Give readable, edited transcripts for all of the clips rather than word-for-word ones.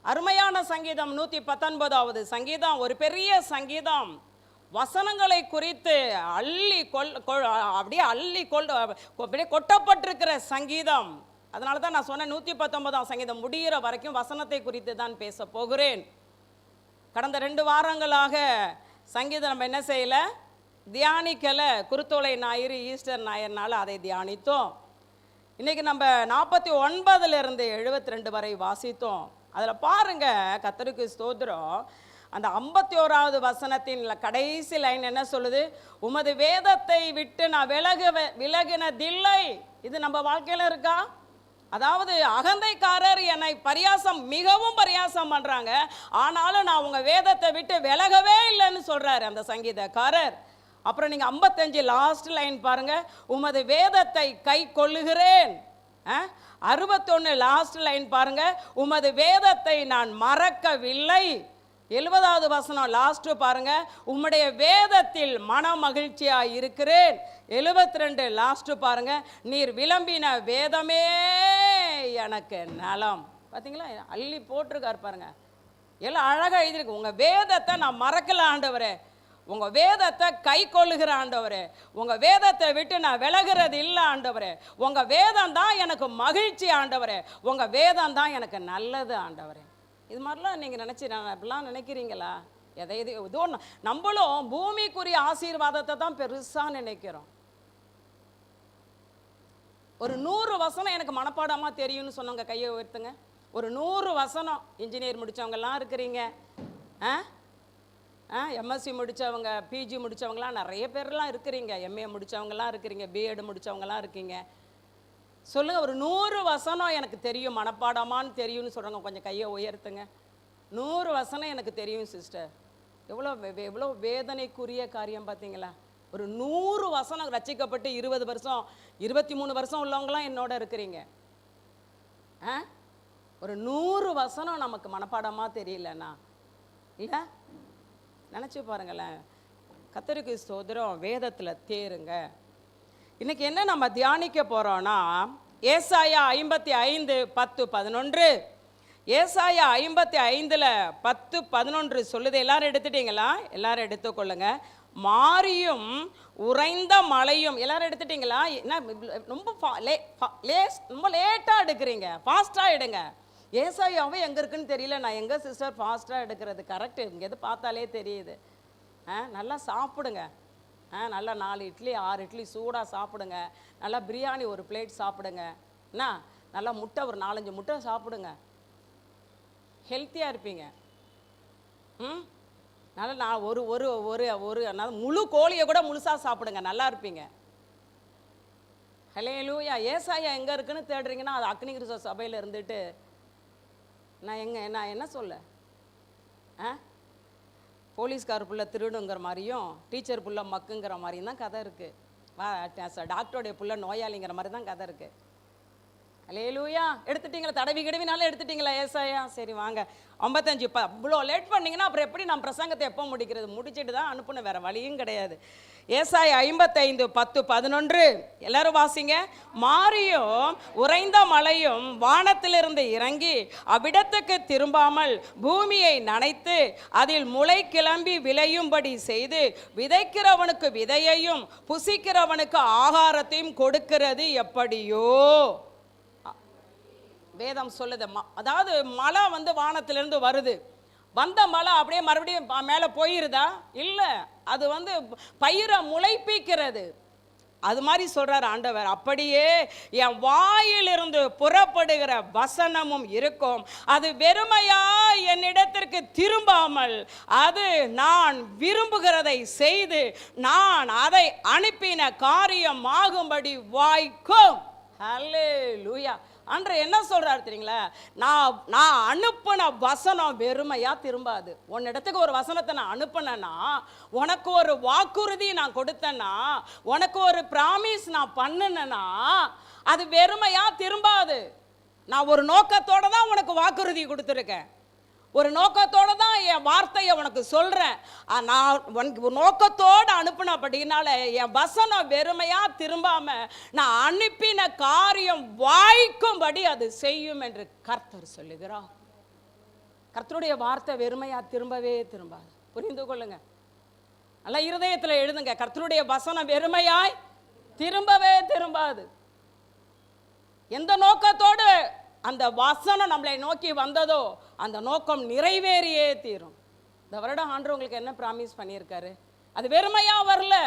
அருமையான சங்கீதம் 119வது சங்கீதம், ஒரு பெரிய சங்கீதம். வசனங்களை குறித்து அப்படியே கொட்டப்பட்டிருக்கிற சங்கீதம். அதனால தான் நான் சொன்னேன் 119ஆம் சங்கீதம் முடிகிற வரைக்கும் வசனத்தை குறித்து தான் பேச போகிறேன். கடந்த 2 வாரங்களாக சங்கீதம் நம்ம என்ன செய்யல, தியானிக்கல. குருத்தோலை ஞாயிறு, ஈஸ்டர் ஞாயிறுனால அதை தியானித்தோம். இன்னைக்கு நம்ம 49லிருந்து 72 வரை வாசித்தோம். அதில் பாருங்க, கர்த்தருக்கு ஸ்தோத்திரம். அந்த 51வது வசனத்தின் கடைசி லைன் என்ன சொல்லுது? உமது வேதத்தை விட்டு நான் விலகினதில்லை. இது நம்ம வாழ்க்கையில் இருக்கா? அதாவது அகந்தைக்காரர் என்னை மிகவும் பரியாசம் பண்றாங்க, ஆனாலும் நான் உங்க வேதத்தை விட்டு விலகவே இல்லைன்னு சொல்றாரு அந்த சங்கீதக்காரர். அப்புறம் நீங்க 55 லாஸ்ட் லைன் பாருங்க, உமது வேதத்தை கை கொள்ளுகிறேன். 61 லாஸ்ட் லைன் பாருங்க, உமது வேதத்தை நான் மறக்கவில்லை. 70வது வசனம் லாஸ்ட் பாருங்க, உம்முடைய வேதத்தில் மன மகிழ்ச்சியா இருக்கிறேன். 72 லாஸ்ட் பாருங்க, நீர் விளம்பின வேதமே எனக்கு நலம். பார்த்தீங்களா, அள்ளி போட்டிருக்காரு பாருங்க, எல்லாம் அழகாக எழுதியிருக்கு. உங்க வேதத்தை நான் மறக்கல ஆண்டவரே, உங்க வேதத்தை கை கொள்ளுகிற ஆண்டவரே, உங்க வேதத்தை விட்டு நான் விலகிறது இல்லை ஆண்டவரே, உங்க வேதம் தான் எனக்கு மகிழ்ச்சி ஆண்டவரே, உங்க வேதம் தான் எனக்கு நல்லது ஆண்டவரே. இது மாதிரிலாம் நீங்கள் அப்படிலாம் நினைக்கிறீங்களா? இதோ நம்மளும் பூமிக்குரிய ஆசீர்வாதத்தை தான் பெருசாக நினைக்கிறோம். ஒரு 100 வசனம் எனக்கு மனப்பாடமாக தெரியும்னு சொன்னவங்க கையை உயர்த்துங்க. ஒரு 100 வசனம். இன்ஜினியர் முடித்தவங்கெல்லாம் இருக்கிறீங்க, எம்எஸ்சி முடித்தவங்க, பிஜி முடித்தவங்களாம் நிறைய பேர்லாம் இருக்கிறீங்க, எம்ஏ முடித்தவங்கலாம் இருக்கிறீங்க, பிஎட் முடித்தவங்கலாம் இருக்கீங்க. சொல்லுங்கள், ஒரு 100 வசனம் எனக்கு தெரியும், மனப்பாடமான்னு தெரியும்னு சொல்கிறாங்க, கொஞ்சம் கையை உயர்த்துங்க. 100 வசனம் எனக்கு தெரியும் சிஸ்டர். எவ்வளோ வேதனைக்குரிய காரியம் பார்த்தீங்களா? ஒரு 100 வசனம் ரட்சிக்கப்பட்டு 20 வருஷம் 23 வருஷம் உள்ளவங்களாம் என்னோட இருக்கிறீங்க. ஒரு 100 வசனம் நமக்கு மனப்பாடமாக தெரியலண்ணா இல்லை, நினச்சி பாருங்களேன். கர்த்தருக்கு ஸ்தோத்திரம். வேதத்தில் தேருங்க. இன்னைக்கு என்ன நம்ம தியானிக்க போறோம்னா, ஏசாயா 55 10 11. ஏசாயா 55ல் 10 11 சொல்லுது. எல்லாரும் எடுத்துட்டீங்களா? எல்லாரும் எடுத்துக்கொள்ளுங்க. மாரியும் உறைந்த மழையும். எல்லாரும் எடுத்துட்டீங்களா? என்ன ரொம்ப லேட்டாக எடுக்கிறீங்க, ஃபாஸ்ட்டாக எடுங்க. ஏசாயாவே எங்கே இருக்குன்னு தெரியல. நான் எங்கே சிஸ்டர் ஃபாஸ்ட்டாக எடுக்கிறது? கரெக்டு, இங்கே எது பார்த்தாலே தெரியுது. நல்லா சாப்பிடுங்க. நல்லா 4 இட்லி 6 இட்லி சூடாக சாப்பிடுங்க. நல்லா பிரியாணி ஒரு பிளேட் சாப்பிடுங்க. என்ன, நல்லா முட்டை ஒரு 4-5 முட்டை சாப்பிடுங்க. ஹெல்த்தியாக இருப்பீங்க. நல்லா நான் ஒரு ஒரு ஒரு ஒரு முழு கோழியை கூட முழுசாக சாப்பிடுங்க, நல்லா இருப்பீங்க. ஹல்லேலூயா. ஏசாயா எங்கே இருக்குன்னு தேடுறீங்கன்னா அது அக்னிகிறிஸ்தவ சபையில் இருந்துட்டு நான் என்ன சொல்ல, போலீஸ்கார் புள்ள திருடுங்கிற மாதிரியும் டீச்சர் புள்ள மக்குங்கிற மாதிரியும் தான் கதை இருக்குது. டாக்டருடைய புள்ள நோயாளிங்கிற மாதிரி தான் கதை இருக்குது. ஹல்லேலூயா. எடுத்துட்டீங்களா? தடவி கிடவினாலும் எடுத்துட்டீங்களா ஏசாயா? சரி வாங்க. 55 இவ்வளோ லேட் பண்ணிங்கன்னா அப்புறம் எப்படி நான் பிரசங்கத்தை எப்போ முடிக்கிறது? முடிச்சுட்டு தான் அனுப்புன, வேறு வழியும் கிடையாது. ஏசாயா 55 10 11 எல்லாரும் வாசிங்க. மாரியும் உறைந்த மழையும் வானத்திலிருந்து இறங்கி அவ்விடத்துக்கு திரும்பாமல் பூமியை நனைத்து அதில் முளை கிளம்பி விளையும்படி செய்து விதைக்கிறவனுக்கு விதையையும் புசிக்கிறவனுக்கு ஆகாரத்தையும் கொடுக்கிறது எப்படியோ. வேதம் சொல்லுது. அதாவது மழை வானத்திலிருந்து வருது, வந்த மழை அப்படியே மறுபடியும் மேலே போயிருதா? இல்லை, அது பயிரை முளைப்பிக்கிறது. அது மாதிரி சொல்றார் ஆண்டவர். அப்படியே என் வாயிலிருந்து புறப்படுகிற வசனமும் இருக்கும், அது வெறுமையா என்னிடத்திற்கு திரும்பாமல் அது நான் விரும்புகிறதை செய்து நான் அதை அனுப்பின காரியம் ஆகும்படி வாய்க்கும். ஹல்லேலூயா. அன்று என்ன சொல்றாரு தெரியுங்களா? நான் அனுப்பின வசனம் வெறுமையா திரும்பாது. உன்னிடத்துக்கு ஒரு வசனத்தை நான் அனுப்பினேன்னா, உனக்கு ஒரு வாக்குறுதி நான் கொடுத்தேன்னா, உனக்கு ஒரு ப்ராமிஸ் நான் பண்ணினேன்னா அது வெறுமையா திரும்பாது. நான் ஒரு நோக்கத்தோட தான் உனக்கு வாக்குறுதி கொடுத்துருக்கேன், ஒரு நோக்கத்தோடு தான் என் வார்த்தையை உனக்கு சொல்கிறேன். நான் உனக்கு நோக்கத்தோடு அனுப்பினபடினால என் வசனம் வெறுமையாக திரும்பாமல் நான் அனுப்பின காரியம் வாய்க்கும்படி அது செய்யும் என்று கர்த்தர் சொல்லுகிறார். கர்த்தருடைய வார்த்தை வெறுமையா திரும்பவே திரும்பாது. புரிந்து கொள்ளுங்க, நல்லா இருதயத்தில் எழுதுங்க. கர்த்தருடைய வசனம் வெறுமையாய் திரும்பவே திரும்பாது. எந்த நோக்கத்தோடு அந்த வசனம் நம்மளை நோக்கி வந்ததோ அந்த நோக்கம் நிறைவேறியே தீரும். இந்த வருடம் ஆண்டவர் உங்களுக்கு என்ன ப்ராமிஸ் பண்ணியிருக்காரு? அது வெறுமையா வரல,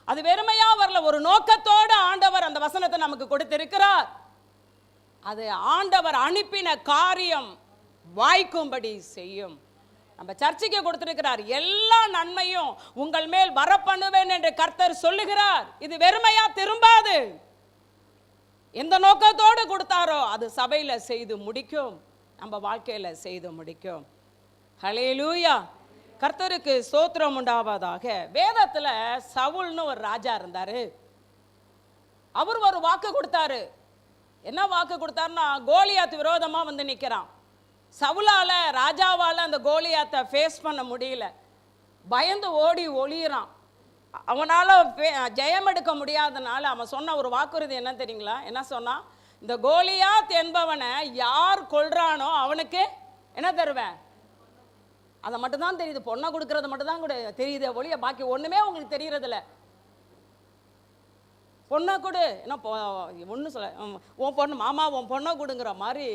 அது வெறுமையா வரல. ஒரு நோக்கத்தோடு ஆண்டவர் அந்த வசனத்தை நமக்கு கொடுத்திருக்கிறார். அது ஆண்டவர் அனுப்பின காரியம் வாய்க்கும்படி செய்யும். நம்ம சர்ச்சைக்கு கொடுத்திருக்கிறார், எல்லா நன்மையும் உங்கள் மேல் வர பண்ணுவேன் என்று கர்த்தர் சொல்லுகிறார். இது வெறுமையா திரும்பாது. எந்த நோக்கத்தோடு கொடுத்தாரோ அது சபையில செய்து முடிக்கும், நம்ம வாழ்க்கையில செய்து முடிக்கும். ஹல்லேலூயா, கர்த்தருக்கு ஸ்தோத்திரம் உண்டாவதாக. வேதத்துல சவுல்னு ஒரு ராஜா இருந்தாரு. அவர் ஒரு வாக்கு கொடுத்தாரு. என்ன வாக்கு கொடுத்தாருன்னா, கோலியாத் விரோதமா வந்து நிக்கிறான். சவுலால, ராஜாவால அந்த கோலியாத்தை ஃபேஸ் பண்ண முடியல. பயந்து ஓடி ஒளியிறான். அவனால ஜெயம் எடுக்க முடியாதனால அவன் சொன்ன ஒரு வாக்குறுதி என்ன தெரியுங்களா? என்ன சொன்னான்? இந்த கோலியாத் என்பவனை யார் கொல்றானோ அவனுக்கு என்ன தருவேன்? அதை மட்டும்தான் தெரியுது. பொண்ணை கொடுக்கறது மட்டும்தான் கூட தெரியுது ஒழிய பாக்கி ஒண்ணுமே உங்களுக்கு தெரியறதில்ல. பொண்ணை கொடு, என்ன ஒன்று சொல்ல, உன் பொண்ணு மாமா உன் பொண்ணை கொடுங்கிற மாதிரி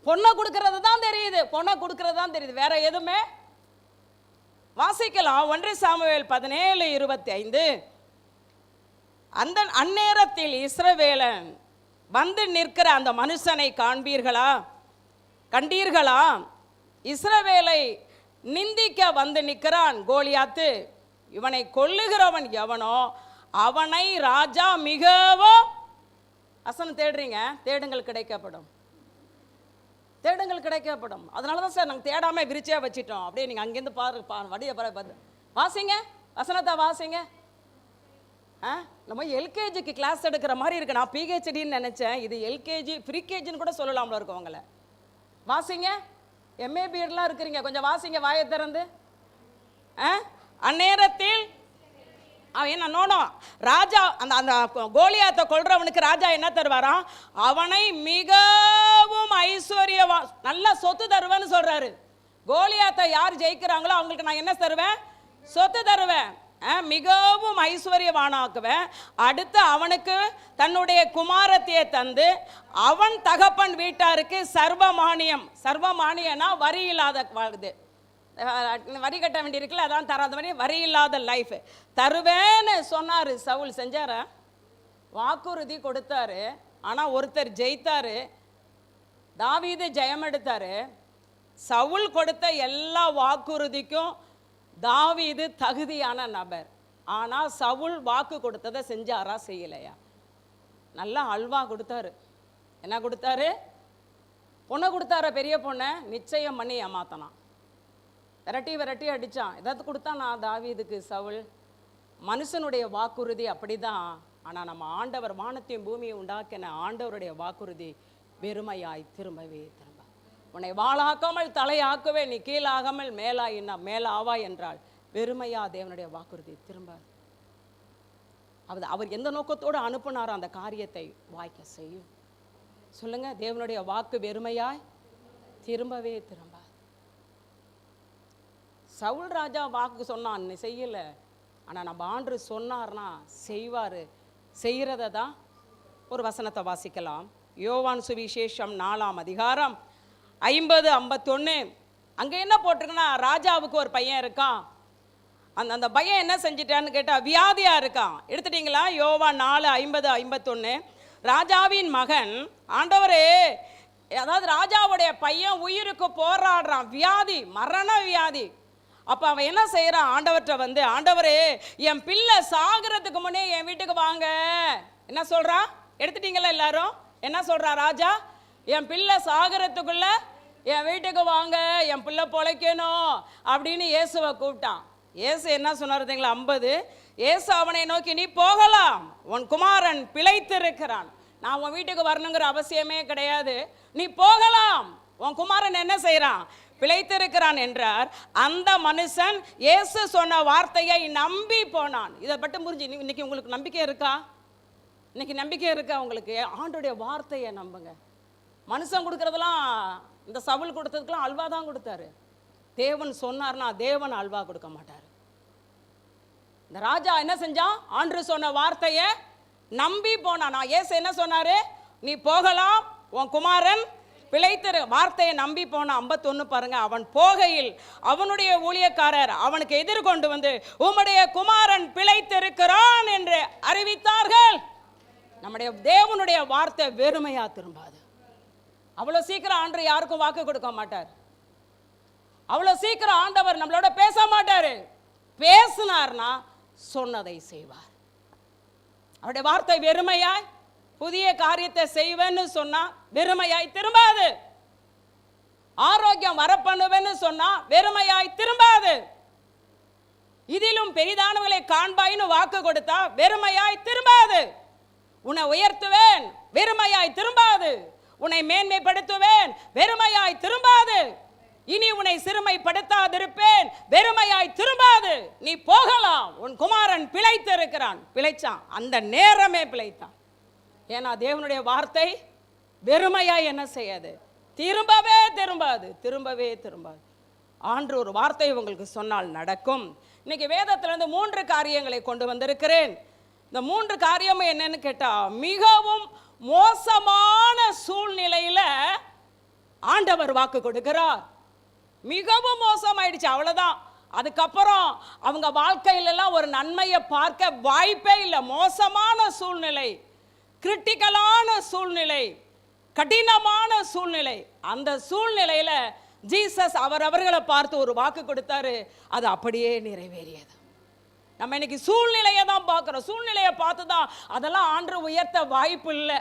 பொண்ணை கொடுக்கறது தான் தெரியுது, பொண்ணை கொடுக்கறது தான் தெரியுது, வேற எதுவுமே. வாசிக்கலாம் 1 சாமுவேல் 17:25. அந்த அந்நேரத்தில் இஸ்ரவேலன் வந்து நிற்கிற அந்த மனுஷனை கண்டீர்களா? இஸ்ரவேலை நிந்திக்க வந்து நிற்கிறான் கோலியாத்து. இவனை கொல்லுகிறவன் எவனோ அவனை ராஜா மிகவும் வசனம் தேடுறீங்க, தேடுங்கள் கிடைக்கப்படும், தேடுங்கள் கிடைக்கப்படும். அதனால தான் சார் நாங்கள் தேடாமல் விரிச்சியா வச்சிட்டோம். அப்படியே நீங்கள் அங்கேருந்து வடிய பார்த்து வாசிங்க, வசனத்தை வாசிங்க. நம்ம எல்கேஜிக்கு கிளாஸ் எடுக்கிற மாதிரி இருக்கு. நான் பிஹெச்டின்னு நினச்சேன், இது எல்கேஜி ப்ரீகேஜின்னு கூட சொல்லலாம்ல இருக்கவங்கள. வாசிங்க, எம்ஏ பிஎட்லாம் இருக்கிறீங்க, கொஞ்சம் வாசிங்க வாயை திறந்து. அந்நேரத்தில் அவன் என்ன நோனோம் ராஜா அந்த அந்த கோலியாத்தை கொல்றவனுக்கு ராஜா என்ன தருவாராம்? அவனை மிகவும் ஐஸ்வர்யவா, நல்ல சொத்து தருவேன்னு சொல்றாரு. கோலியாத்தை யார் ஜெயிக்கிறாங்களோ அவங்களுக்கு நான் என்ன தருவேன்? சொத்து தருவேன், மிகவும் ஐஸ்வர்யவானாக்குவேன். அடுத்து அவனுக்கு தன்னுடைய குமாரத்தையே தந்து அவன் தகப்பன் வீட்டாருக்கு சர்வமானியம், சர்வமானியனா வரி இல்லாத வாழ்து, வரி கட்ட வேண்டியிருக்குல்ல, அதான் தராத மாதிரி வரி இல்லாத லைஃப் தருவேன்னு சொன்னார். சவுல் செஞ்சார, வாக்குறுதி கொடுத்தாரு. ஆனால் ஒருத்தர் ஜெயித்தாரு, தாவீது ஜெயம் எடுத்தாரு. சவுல் கொடுத்த எல்லா வாக்குறுதிக்கும் தாவீது தகுதியான நபர். ஆனால் சவுல் வாக்கு கொடுத்ததை செஞ்சாரா செய்யலையா? நல்லா அல்வா கொடுத்தாரு. என்ன கொடுத்தாரு? பொண்ணை கொடுத்தார, பெரிய பொண்ணை நிச்சயம் பண்ணி ஏமாத்தனான், விரட்டி அடித்தான். எதாவது கொடுத்தானா தாவீதுக்கு சவுல்? மனுஷனுடைய வாக்குறுதி அப்படிதான். ஆனால் நம்ம ஆண்டவர் வானத்தையும் பூமியை உண்டாக்கின ஆண்டவருடைய வாக்குறுதி வெறுமையாய் திரும்பவே திரும்ப. உன்னை வாளாக்காமல் தலையாக்குவே, நீ கீழாகாமல் மேலாவா என்றால் வெறுமையா தேவனுடைய வாக்குறுதி திரும்பாது. அவர் எந்த நோக்கத்தோடு அனுப்புனாரோ அந்த காரியத்தை வாய்க்க செய்யும். சொல்லுங்க, தேவனுடைய வாக்கு வெறுமையாய் திரும்பவே திரும்பாது. சவுல் ராஜா வாக்கு சொன்னான், செய்யல. ஆனால் நம்ம ஆண்டு சொன்னார்னா செய்வார். செய்கிறத தான் ஒரு வசனத்தை வாசிக்கலாம். யோவான் சுவிசேஷம் 4ஆம் அதிகாரம் 50-51. அங்கே என்ன போட்டிருக்குன்னா, ராஜாவுக்கு ஒரு பையன் இருக்கான். அந்த பையன் என்ன செஞ்சிட்டான்னு கேட்டால் வியாதியாக இருக்கான். எடுத்துட்டீங்களா? யோவான் 4:50-51. ராஜாவின் மகன், ஆண்டவரே, அதாவது ராஜாவுடைய பையன் உயிருக்கு போராடுறான், வியாதி, மரண வியாதி. அப்போ அவன் என்ன செய்கிறான்? ஆண்டவர்கிட்ட வந்து, ஆண்டவரே, என் பிள்ளை சாகிறதுக்கு முன்னே என் வீட்டுக்கு வாங்க. என்ன சொல்கிறான்? எடுத்துட்டீங்களா எல்லாரும்? என்ன சொல்கிறா ராஜா? என் பிள்ளை சாகிறதுக்குள்ள என் வீட்டுக்கு வாங்க, என் பிள்ளை பொழைக்கணும் அப்படின்னு இயேசுவை கூப்பிட்டான். இயேசு என்ன சொன்னார் தெரியுங்களா? 50. இயேசு அவனை நோக்கி, நீ போகலாம், உன் குமாரன் பிழைத்திருக்கிறான். நான் உன் வீட்டுக்கு வரணுங்கிற அவசியமே கிடையாது, நீ போகலாம், உன் குமாரன் என்ன செய்கிறான்? பிழைத்திருக்கிறான் என்றார். அந்த மனுஷன் இயேசு சொன்ன வார்த்தையை நம்பி போனான். இதை மட்டும் புரிஞ்சு, இன்னைக்கு உங்களுக்கு நம்பிக்கை இருக்கா? இன்னைக்கு நம்பிக்கை இருக்கா உங்களுக்கு? ஆண்டோடைய வார்த்தையை நம்புங்க. மனுஷன் கொடுக்கறதெல்லாம், இந்த சவுல் கொடுத்ததுக்கெல்லாம் அல்வா தான் கொடுத்தாரு. தேவன் சொன்னார்னா தேவன் அல்வா கொடுக்க மாட்டார். இந்த ராஜா என்ன செஞ்சான்? ஆண்டு சொன்ன வார்த்தையை நம்பி போனான். நான் இயேசு என்ன சொன்னாரு? நீ போகலாம், உன் குமாரன் பிழைத்திரு. வார்த்தையை நம்பி போன 51 பாருங்க. அவன் போகையில் அவனுடைய ஊழியக்காரர் அவனுக்கு எதிர்கொண்டு வந்து உம்முடைய குமாரன் பிழைத்திருக்கிறான் என்று அறிவித்தார்கள். நம்முடைய தேவனுடைய வார்த்தை வெறுமையா திரும்பாது. அவ்வளவு சீக்கிரம் ஆண்டவர் யாருக்கும் வாக்கு கொடுக்க மாட்டார். அவ்வளவு சீக்கிரம் ஆண்டவர் நம்மளோட பேச மாட்டாரு. பேசினார்னா சொன்னதை செய்வார். அவருடைய வார்த்தை வெறுமையாய் புதிய காரியத்தை செய்வேன்னு சொன்னா வெறுமையாய் திரும்பாது. ஆரோக்கியம் வரப்பண்ணுவேன்னு சொன்னா வெறுமையாய் திரும்பாது. இதிலும் பெரிதானவர்களை காண்பாயின்னு வாக்கு கொடுத்தா வெறுமையாய் திரும்பாது. உன்னை உயர்த்துவேன், வெறுமையாய் திரும்பாது. உன்னை மேன்மைப்படுத்துவேன், வெறுமையாய் திரும்பாது. இனி உன்னை சிறுமைப்படுத்தாதிருப்பேன், வெறுமையாய் திரும்பாது. நீ போகலாம், உன் குமாரன் பிழைத்திருக்கிறான். பிழைச்சான், அந்த நேரமே பிழைத்தான். ஏன்னா தேவனுடைய வார்த்தை வெறுமையாய் என்ன செய்யாது? திரும்பவே திரும்பாது, திரும்பவே திரும்பாது. ஆண்டு ஒரு வார்த்தை உங்களுக்கு சொன்னால் நடக்கும். இன்னைக்கு வேதத்திலிருந்து 3 காரியங்களை கொண்டு வந்திருக்கிறேன். இந்த 3 காரியம் என்னன்னு கேட்டா, மிகவும் மோசமான சூழ்நிலையில ஆண்டவர் வாக்கு கொடுக்கிறார். மிகவும் மோசமாயிடுச்சு, அவ்வளவுதான். அதுக்கப்புறம் அவங்க வாழ்க்கையிலெல்லாம் ஒரு நன்மையை பார்க்க வாய்ப்பே இல்லை. மோசமான சூழ்நிலை, கிரிட்டிக்கலான சூழ்நிலை, கடினமான சூழ்நிலை. அந்த சூழ்நிலையில ஜீசஸ் அவர்களை பார்த்து ஒரு வாக்கு கொடுத்தாரு. அது அப்படியே நிறைவேறியது. நம்ம இன்னைக்கு சூழ்நிலையை தான் பார்க்கிறோம். சூழ்நிலையை பார்த்து தான் அதெல்லாம் ஆண்டவர் உயர்த்த வாய்ப்பு இல்லை.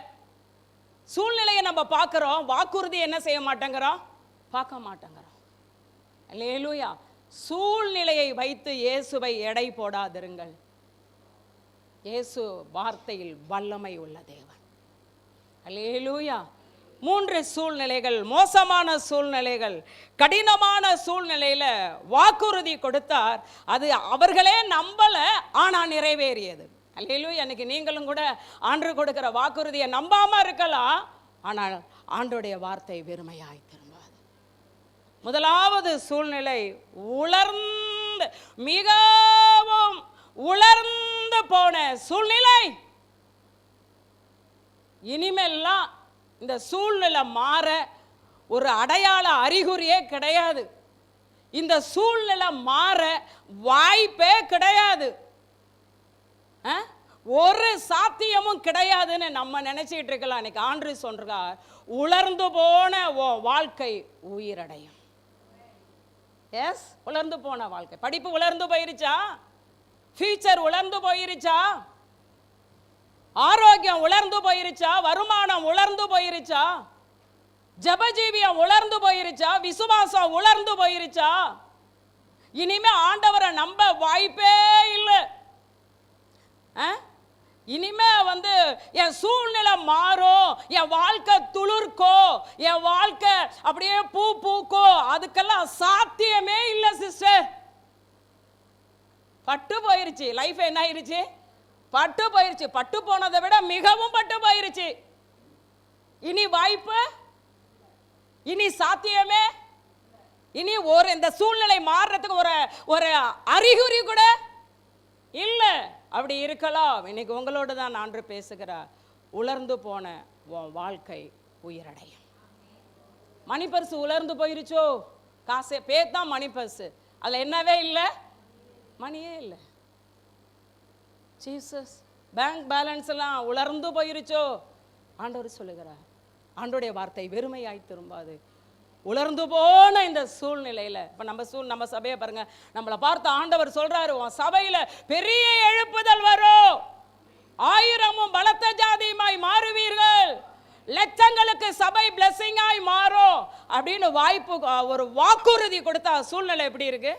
சூழ்நிலையை நம்ம பார்க்கிறோம், வாக்குறுதி என்ன செய்ய மாட்டேங்கிறோம்? பார்க்க மாட்டேங்கிறோம். அல்லேலூயா. சூழ்நிலையை வைத்து இயேசுவை எடை போடாதிருங்கள். இயேசு வார்த்தையில் வல்லமை உள்ள தேவன். அல்லேலூயா. 3 சூழ்நிலைகள், மோசமான சூழ்நிலைகள், கடினமான சூழ்நிலையில வாக்குறுதி கொடுத்தார். அது அவர்களே நம்பல, ஆனா நிறைவேறியது. அல்லேலூயா. இன்னைக்கு நீங்களும் கூட ஆண்டு கொடுக்கிற வாக்குறுதியை நம்பாம இருக்கலாம், ஆனால் ஆண்டோடைய வார்த்தை வெறுமையாய் திரும்பாது. முதலாவது சூழ்நிலை, உலர்ந்து, மிகவும் உலர்ந்து போன சூழ்நிலை. இனிமேல்லாம் இந்த சூழ்நிலை மாற ஒரு அடையாள அறிகுறியே கிடையாது. இந்த சூழ்நிலை மாற வாய்ப்பே கிடையாது. ஒரு சாத்தியமும் கிடையாதுன்னு நம்ம நினைச்சிட்டு இருக்கலாம். இன்னைக்கு ஆண்டு சொல்றார், உலர்ந்து போன வாழ்க்கை உயிரடையும். எஸ், உலர்ந்து போன வாழ்க்கை. படிப்பு உலர்ந்து போயிருச்சா? ஃபியூச்சர் உலர்ந்து போயிருச்சா? ஆரோக்கியம் உலர்ந்து போயிருச்சா? வருமானம் உலர்ந்து போயிருச்சா? ஜபஜீவியம் உலர்ந்து போயிருச்சா? விசுவாசம் உலர்ந்து போயிருச்சா? இனிமே ஆண்டவரை நம்ப வாய்ப்பே இல்லை. இனிமே என் சூழ்நிலை மாறும், என் வாழ்க்கை துளிர்க்கோ, என் வாழ்க்கை அப்படியே பூ பூக்கோ, அதுக்கெல்லாம் சாத்தியமே இல்லை சிஸ்டர். பட்டு போயிருச்சு லைஃப். என்ன ஆயிருச்சு? பட்டு போயிருச்சு. பட்டு போனதை விட மிகவும் பட்டு போயிருச்சு. இனி வாய்ப்பு, இனி சாத்தியமே, இனி இந்த சூழ்நிலை மாறுறதுக்கு ஒரு அறிகுறி கூட இல்லை. அப்படி இருக்கலாம். இன்னைக்கு உங்களோடு தான் ஆண்டு பேசுகிறார். உலர்ந்து போன வாழ்க்கை உயிரடையும். மணி பர்ஸ் உலர்ந்து போயிருச்சோ? காசே பேத்தான் மணி பர்ஸ், அதில் என்னவே இல்லை, மணியே இல்லை. ஜீசஸ் பேங்க் பேலன்ஸ் எல்லாம் உலர்ந்து போயிருச்சோ? ஆண்டவர் சொல்லுகிறார், ஆண்டோடைய வார்த்தை வெறுமையாய் திரும்பாது. உலர்ந்து போன இந்த சூழ்நிலையில இப்ப நம்ம சபையை பாருங்க. நம்மளை பார்த்து ஆண்டவர் சொல்றாரு, உன் சபையில பெரிய எழுப்புதல் வரும், 1000 பலத்த ஜாதியுமாய் மாறுவீர்கள், லட்சங்களுக்கு சபை பிளஸிங்காய் மாறும் அப்படின்னு ஒரு வாக்குறுதி கொடுத்தா சூழ்நிலை எப்படி இருக்கு?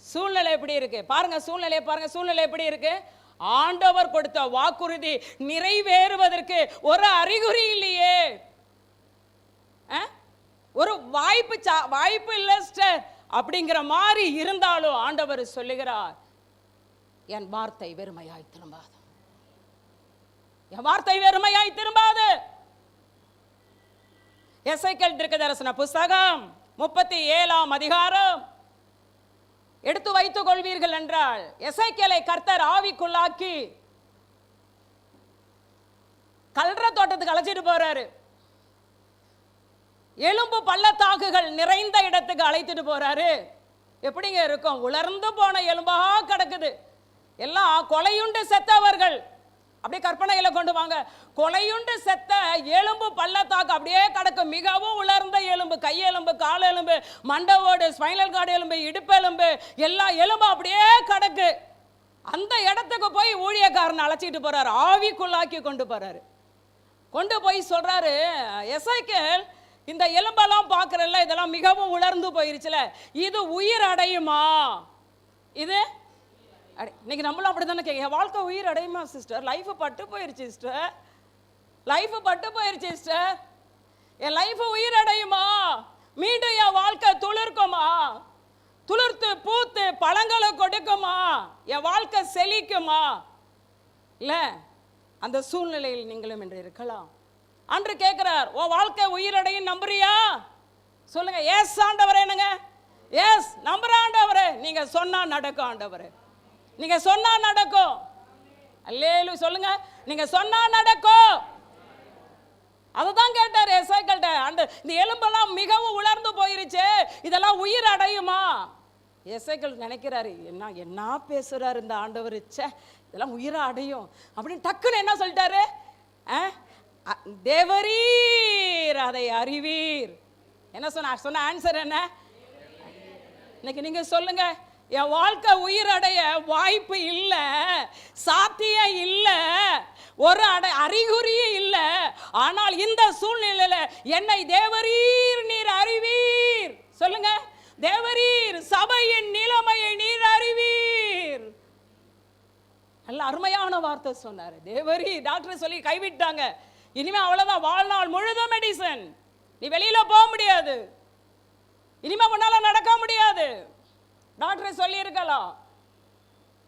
சூழ்நிலை எப்படி இருக்கு பாருங்க. சூழ்நிலையை பாருங்க. சூழ்நிலை எப்படி இருக்கு? ஆண்டவர் கொடுத்த வாக்குறுதி நிறைவேறுவதற்கு ஒரு அறிகுறி இல்லையே. ஒரு வாய்ப்பு இல்லை சிஸ்டர் அப்படிங்கிற மாதிரி இருந்தாலும் ஆண்டவர் சொல்லுகிறார், என் வார்த்தை வெறுமையாய் திரும்பாது. என் வார்த்தை வெறுமையாய் திரும்பாது. எசேக்கியேல் தீர்க்கதரிசன புஸ்தகம் 37ஆம் அதிகாரம் எடுத்து வைத்துக் கொள்வீர்கள் என்றால், எசேக்கியேலை கர்த்தர் ஆவிக்குள்ளாக்கி கல்ற தோட்டத்துக்கு அழைச்சிட்டு போறாரு. எலும்பு பள்ளத்தாக்குகள் நிறைந்த இடத்துக்கு அழைத்துட்டு போறாரு. எப்படிங்க இருக்கும்? உலர்ந்து போன எலும்பா கிடக்குது. எல்லாம் கொலையுண்டு செத்தவர்கள். அப்படியே கற்பனையில கொண்டு வாங்க. கொலையுண்டு செத்த எலும்பு பள்ளத்தாக்கு அப்படியே கிடக்கு. மிகவும் உலர்ந்த எலும்பு, கையெலும்பு, கால் எலும்பு, மண்டவோடு, ஸ்பைனல் கார்டு எலும்பு, இடுப்பெலும்பு, எல்லா எலும்பும் அப்படியே கிடக்கு. அந்த இடத்துக்கு போய் ஊழியக்காரன் அழைச்சிட்டு போறாரு, ஆவிக்குள்ளாக்கி கொண்டு போறாரு. கொண்டு போய் சொல்றாரு, எசேக்கியேல் இந்த எலும்பெல்லாம் பார்க்கறல்ல, இதெல்லாம் மிகவும் உலர்ந்து போயிருச்சுல, இது உயிர் அடையுமா? இது இன்னைக்கு நம்மளும் அப்படித்தானே கேட்க, என் வாழ்க்கை உயிர் அடையுமா சிஸ்டர்? லைஃப் பட்டு போயிருச்சு சிஸ்டர், லைஃப் பட்டு போயிருச்சு சிஸ்டர், என் லைஃப் உயிர் அடையுமா? மீண்டும் என் வாழ்க்கை துளிர்க்குமா? துளிர்த்து பூத்து பழங்களை கொடுக்குமா? என் வாழ்க்கை செழிக்குமா? இல்ல, அந்த சூழ்நிலையில் நீங்களும் என்று இருக்கலாம். அன்று கேட்கிறார், ஓ வாழ்க்கை உயிரடையும் நம்புறியா? சொல்லுங்க. எஸ் ஆண்டவரே. என்னங்க? எஸ் நம்புற ஆண்டவரே. நீங்க சொன்னா நடக்கும் ஆண்டவரே, நீங்க சொன்னா நடக்கும். அல்லேலூயா சொல்லுங்க. நீங்க சொன்னா நடக்கும். அதுதான் கேட்டார் எசேக்கியேல்ட்ட. இந்த எலும்பெல்லாம் மிகவும் உலர்ந்து போயிருச்சு, இதெல்லாம் உயிர் அடையுமா? எசேக்கியேல் நினைக்கிறாரு, என்ன பேசுறாரு இந்த ஆண்டவர், இதெல்லாம் உயிரை அடையும் அப்படின்னு டக்குன்னு என்ன சொல்லிட்டாரு? தேவரீர் அதை அறிவீர். என்ன சொன்ன ஆன்சர் என்ன? இன்னைக்கு நீங்க சொல்லுங்க, என் வாழ்க்கை உயிரடைய வாய்ப்பு இல்லை, சாத்தியம் இல்லை, ஒரு அறிகுறியும் இல்லை. ஆனால் இந்த சூழ்நிலையில என்னை தேவரீர் நீர் அறிவீர். சொல்லுங்க. தேவரீர் சபையின் நிலைமையை நீர் அறிவீர். நல்ல அருமையான வார்த்தை சொன்னாரு. தேவரி டாக்டர் சொல்லி கைவிட்டாங்க. இனிமே அவ்வளவுதான், வாழ்நாள் முழுதும் மெடிசன், நீ வெளியில போக முடியாது, இனிமே உன்னால நடக்க முடியாது. டாக்டர் சொல்லி இருக்கலாம்,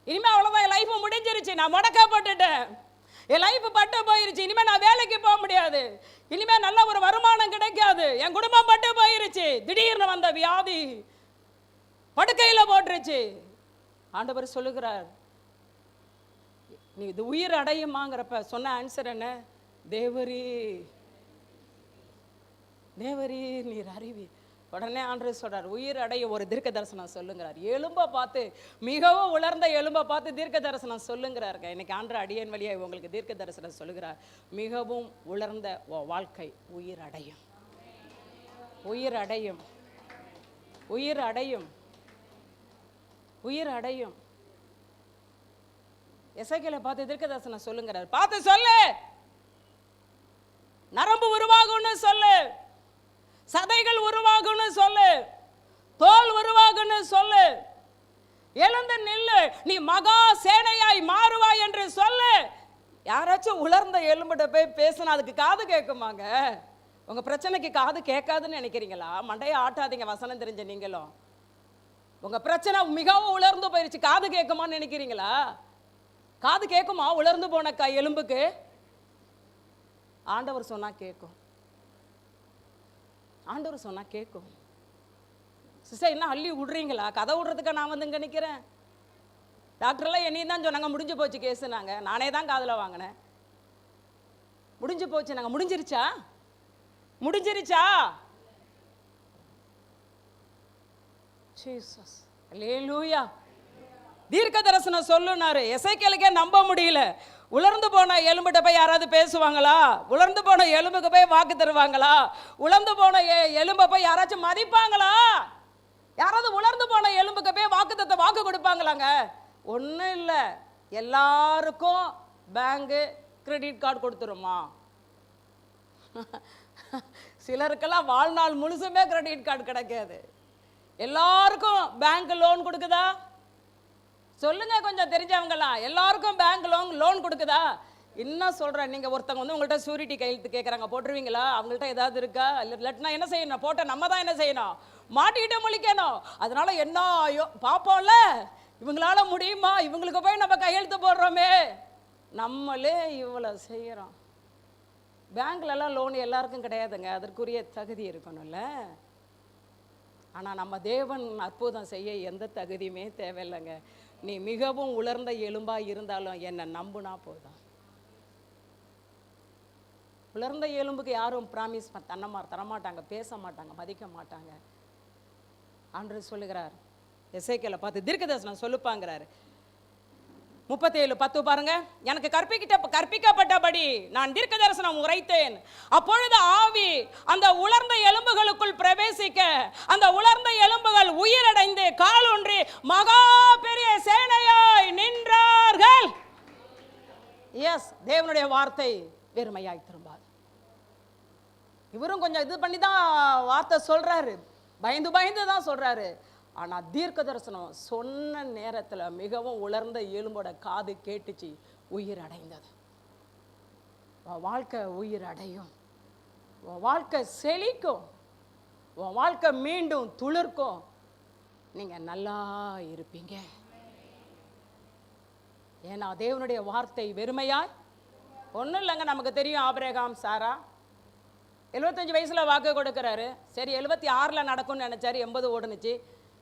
இனிமே அவ்வளவுதான், என் லைஃப் முடிஞ்சிருச்சு, நான் முடக்கப்பட்டுட்டேன், என் லைஃப் பட்டு போயிருச்சு, இனிமே நான் வேலைக்கு போக முடியாது, இனிமே நல்ல ஒரு வருமானம் கிடைக்காது, என் குடும்பம் பட்டு போயிருச்சு. திடீர்னு வந்த வியாதி படுக்கையில போட்டுருச்சு. ஆண்டவர் சொல்லுகிறார், நீ இது உயிர் அடையுமாங்கிறப்ப சொன்ன ஆன்சர் என்ன? தேவரீ நீர் அறிவி. உடனே ஆண்டவர் சொல்றார், உயிர் அடைய ஒரு தீர்க்க தரிசனம் சொல்லுங்கிறார். எலும்பை பார்த்து, மிகவும் உலர்ந்த எலும்பை பார்த்து தீர்க்க தரிசனம் சொல்லுங்கிறாருங்க. இன்னைக்கு ஆண்டவர் அடியேன் வழியா உங்களுக்கு தீர்க்க தரிசனம் சொல்லுகிறார். மிகவும் உலர்ந்த வாழ்க்கை உயிர் அடையும், உயிர் அடையும், உயிர் அடையும், உயிர் அடையும். எசேக்கியேலை பார்த்து தீர்க்க தரிசனம் சொல்லுங்கிறார். பார்த்து சொல்லு, நரம்பு உருவாகும்னு சொல்லு, சதைகள் உருவாகும்னு சொல்லு, தோல் உருவாகும்னு சொல்லு, எழுந்து நில்லு, நீ மகா சேனையாய் மாறுவாய் என்று சொல்லு. யாராச்சும் உலர்ந்த எலும்பிட்ட போய் பேசினா அதுக்கு காது கேட்குமாங்க? உங்க பிரச்சனைக்கு காது கேட்காதுன்னு நினைக்கிறீங்களா? மண்டையை ஆட்டாதீங்க, வசனம் தெரிஞ்ச நீங்களும். உங்க பிரச்சனை மிகவும் உலர்ந்து போயிருச்சு, காது கேட்குமான்னு நினைக்கிறீங்களா? காது கேட்குமா உலர்ந்து போன எலும்புக்கு? ஆண்டவர் சொன்னா கேட்கும், ஆண்டவர் சொன்னா கேட்கும். சிஸ்டர் என்ன அள்ளி விடுறீங்களா? கதை விடுறதுக்கு நான் வந்து இங்க நிக்கிறேன். டாக்டர்லாம் என்னையும் தான் சொன்னாங்க, முடிஞ்சு போச்சு கேஸுனாங்க. நானே தான் காதில் வாங்கினேன். முடிஞ்சு போச்சு நாங்க. முடிஞ்சிருச்சா? முடிஞ்சிருச்சா? ஜீசஸ் அல்லேலூயா. தீர்க்க தரிசனம் சொல்லுனாரு. எசேக்கியேலுக்கே நம்ப முடியல. உலர்ந்து போன எலும்பிட்ட போய் யாராவது பேசுவாங்களா? உலர்ந்து போன எலும்புக்கு போய் வாக்கு தருவாங்களா? உலர்ந்து போன எலும்பை போய் யாராச்சும் மதிப்பாங்களா? யாராவது உலர்ந்து போன எலும்புக்கு போய் வாக்கு கொடுப்பாங்களாங்க? ஒன்றும் இல்லை. எல்லாருக்கும் பேங்கு கிரெடிட் கார்டு கொடுத்துருமா? சிலருக்கெல்லாம் வாழ்நாள் முழுசுமே கிரெடிட் கார்டு கிடைக்காது. எல்லாருக்கும் பேங்க் லோன் கொடுக்குதா? சொல்லுங்க கொஞ்சம் தெரிஞ்சவங்கலாம். எல்லாருக்கும் பேங்க் லோன் கொடுக்குதா? இன்னும் சொல்றேன், நீங்க ஒருத்தவங்க வந்து உங்கள்கிட்ட சூரிட்டி கையெழுத்து கேட்குறாங்க, போட்டுருவீங்களா? அவங்கள்ட்ட ஏதாவது இருக்கா? இல்லாட்டினா என்ன செய்யணும்? போட்ட நம்ம தான் என்ன செய்யணும்? மாட்டிக்கிட்டு முழிக்கணும். அதனால என்ன பார்ப்போம்ல, இவங்களால முடியுமா? இவங்களுக்கு போய் நம்ம கையெழுத்து போடுறோமே, நம்மளே இவ்வளோ செய்யறோம். பேங்க்லலாம் லோன் எல்லாருக்கும் கிடையாதுங்க, அதற்குரிய தகுதி இருக்கணும்ல. ஆனால் நம்ம தேவன் அற்புதம் செய்ய எந்த தகுதியுமே தேவையில்லைங்க. நீ மிகவும் உலர்ந்த எலும்பாக இருந்தாலும் என்னை நம்புனா போதும். உலர்ந்த எலும்புக்கு யாரும் ப்ராமிஸ் தரமாட்டாங்க, பேச மாட்டாங்க, மதிக்க மாட்டாங்க. ஆண்டவர் சொல்லுகிறார், எசேக்கியேலை பார்த்து தீர்க்கதரிசனம் சொல்லுப்பாங்கிறாரு. 37:10 பாருங்க. எனக்கு கற்பிக்கப்பட்டபடி நான் தீர்க்க தரிசனம் உரைத்தேன். அப்பொழுது ஆவி அந்த உலர்ந்த எலும்புகளுக்குள் பிரவேசிக்க அந்த உலர்ந்த எலும்புகள் உயிரடைந்து காலூன்றி மகா பெரிய சேனையாய் நின்றார்கள். எஸ், தேவனுடைய வார்த்தை வெறுமையாய் திரும்பாது. இவரும் கொஞ்சம் இது பண்ணி தான் வார்த்தை சொல்றாரு, பயந்து தான் சொல்றாரு. ஆனால் தீர்க்க தரிசனம் சொன்ன நேரத்தில் மிகவும் உலர்ந்த எலும்போட காது கேட்டுச்சு, உயிர் அடைந்தது. வாழ்க்கை உயிர் அடையும், வாழ்க்கை செழிக்கும், வாழ்க்கை மீண்டும் துளிர்க்கும், நீங்கள் நல்லா இருப்பீங்க. ஏன்னா தேவனுடைய வார்த்தை வெறுமையாய் ஒன்றும் இல்லைங்க. நமக்கு தெரியும், ஆபிரகாம் சாரா 75 வயசில் வாக்கு கொடுக்குறாரு. சரி 76 நடக்கும்னு நினச்சாரு, 80 ஓடுனுச்சு.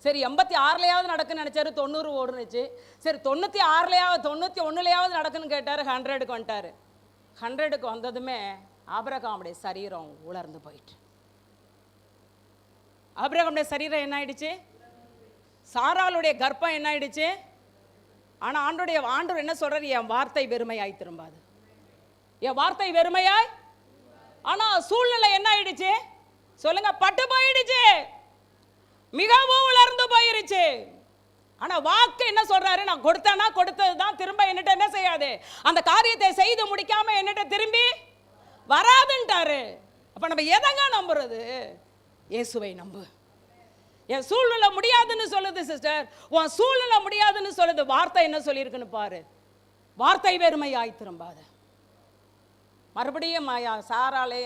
சரி 86 நடக்குன்னு நினச்சாரு, 90 ஓடுனுச்சு. சரி 91 நடக்குன்னு கேட்டார், 100க்கு வந்துட்டார். 100க்கு வந்ததுமே ஆபிரகாமுடைய சரீரம் உலர்ந்து போயிட்டு. ஆபிரகாமுடைய சரீரம் என்ன ஆயிடுச்சு? சாராளுடைய கர்ப்பம் என்ன ஆயிடுச்சு? ஆனால் ஆண்டவர் என்ன சொல்றாரு? என் வார்த்தை வெறுமையாய் திரும்பாது, என் வார்த்தை வெறுமையாய். ஆனால் சூழ்நிலை என்ன ஆயிடுச்சு சொல்லுங்க? பட்டு போயிடுச்சு, மிகவும் உலர்ந்து போயிருச்சு. ஆனா வாக்கு என்ன சொல்றாரு? நான் கொடுத்தேன்னா கொடுத்தது தான், திரும்ப என்னட்ட என்ன செய்யாது, அந்த காரியத்தை செய்து முடிக்காம என்னட்ட திரும்பி வராதுன்ட்டாரு. அப்ப நம்ம எதங்க நம்புறது? இயேசுவை நம்பு. என் சூழ்நிலை முடியாதுன்னு சொல்லுது சிஸ்டர், உன் சூழ்நிலை முடியாதுன்னு சொல்லுது. வார்த்தை என்ன சொல்லியிருக்குன்னு பாரு, வார்த்தை வெறுமையாய் திரும்பாத. மறுபடியும் சாராலே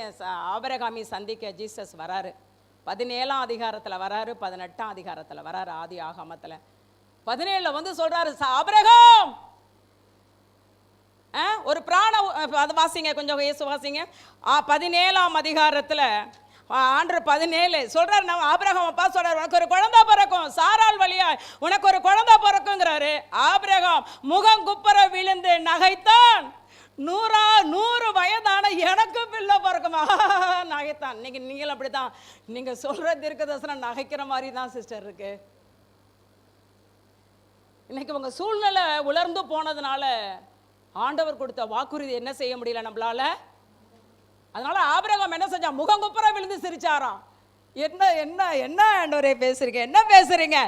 ஆபிரகாமை சந்திக்க ஜீசஸ் வராரு. 17ஆம் அதிகாரத்தில் வராரு, 18ஆம் அதிகாரத்தில் வராரு. ஆதி ஆகமத்தில் 17 வந்து சொல்றாரு, ஆபிரகாம் ஒரு அது வாசிங்க, கொஞ்சம் இயேசு வாசிங்க. 17ஆம் அதிகாரத்தில் ஆண்டவர் 17 சொல்றாரு, நம்ம ஆபிரகாம் அப்பா சொல்றாரு, உனக்கு ஒரு குழந்தை பிறக்கும், சாராள் வழியா உனக்கு ஒரு குழந்தை பிறக்குங்கிறாரு. ஆபிரகாம் முகம் குப்புற விழுந்து நகைத்தான். 100 வயதான எனக்கு பிள்ளை பிறக்குமா நகைத்தான். இன்னைக்கு நீங்கள் அப்படித்தான், நீங்க சொல்ற தீர்க்கதரிசனம் நகைக்கிற மாதிரி தான் சிஸ்டர் இருக்கு. இன்னைக்கு உங்க சூழ்நிலை உலர்ந்து போனதுனால ஆண்டவர் கொடுத்த வாக்குறுதி என்ன செய்ய முடியல நம்மளால. அதனால ஆபிரகாம் என்ன செஞ்சா? முகங்குப்புற விழுந்து சிரிச்சாராம். என்ன என்ன என்ன ஆண்டவரே பேசுறீங்க, என்ன பேசுறீங்க?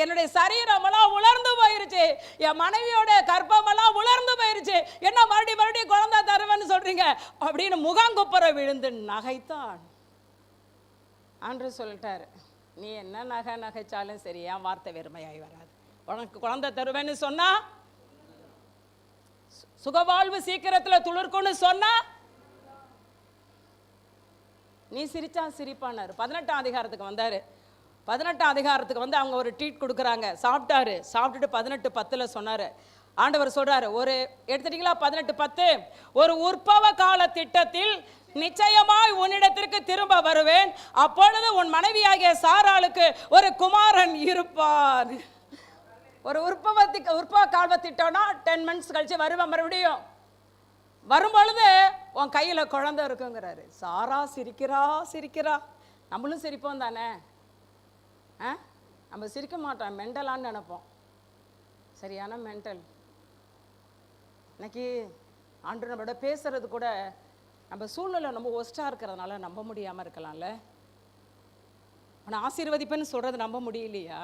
என்னுடைய சரீரமெல்லாம் உலர்ந்து போயிருச்சு, என் மனைவியோட கர்ப்பமெல்லாம் உலர்ந்து போயிருச்சு, என்ன மறுபடியும் குழந்தை தருவேன்னு சொல்றீங்க அப்படின்னு முகங்குப்புற விழுந்து நகைத்தான். ஆண்டவர் சொல்லிட்டாரு, நீ என்ன நகைச்சாலும் சரி, என் வார்த்தை வெறுமையாய் வராது. உனக்கு குழந்தை தருவேன்னு சொன்னா, சுகவாழ்வு சீக்கிரத்தில் துளிர்க்குன்னு சொன்னா, நீ சிரிச்சா சிரிப்பானாரு. 18ஆம் அதிகாரத்துக்கு வந்தாரு. 18ஆம் அதிகாரத்துக்கு வந்து அவங்க ஒரு ட்ரீட் கொடுக்குறாங்க. சாப்பிட்டாரு. சாப்பிட்டுட்டு 18:10 சொன்னாரு. ஆண்டவர் சொல்றாரு, ஒரு எடுத்துட்டீங்களா? 18:10, ஒரு உற்பவ கால திட்டத்தில் நிச்சயமாய் உன்னிடத்திற்கு திரும்ப வருவேன், அப்பொழுது உன் மனைவியாகிய சாராளுக்கு ஒரு குமாரன் இருப்பான். ஒரு உற்பவ கால திட்டம்னா 10 months கழிச்சு வருவேன். மறுபடியும் வரும்பொழுது உன் கையில் குழந்தை இருக்குங்கிறாரு. சாரா சிரிக்கிறா. நம்மளும் சிரிப்போம் தானே? நம்ம சிரிக்க மாட்டோம், மெண்டலான்னு நினைப்போம். சரியான மெண்டல். இன்னைக்கு ஆண்டு நம்மளோட பேசுறது கூட நம்ம சூழ்நிலை ரொம்ப ஒஸ்டாக இருக்கிறதுனால நம்ப முடியாமல் இருக்கலாம்ல. ஆனால் ஆசீர்வதிப்பேன்னு சொல்கிறத நம்ப முடியலையா?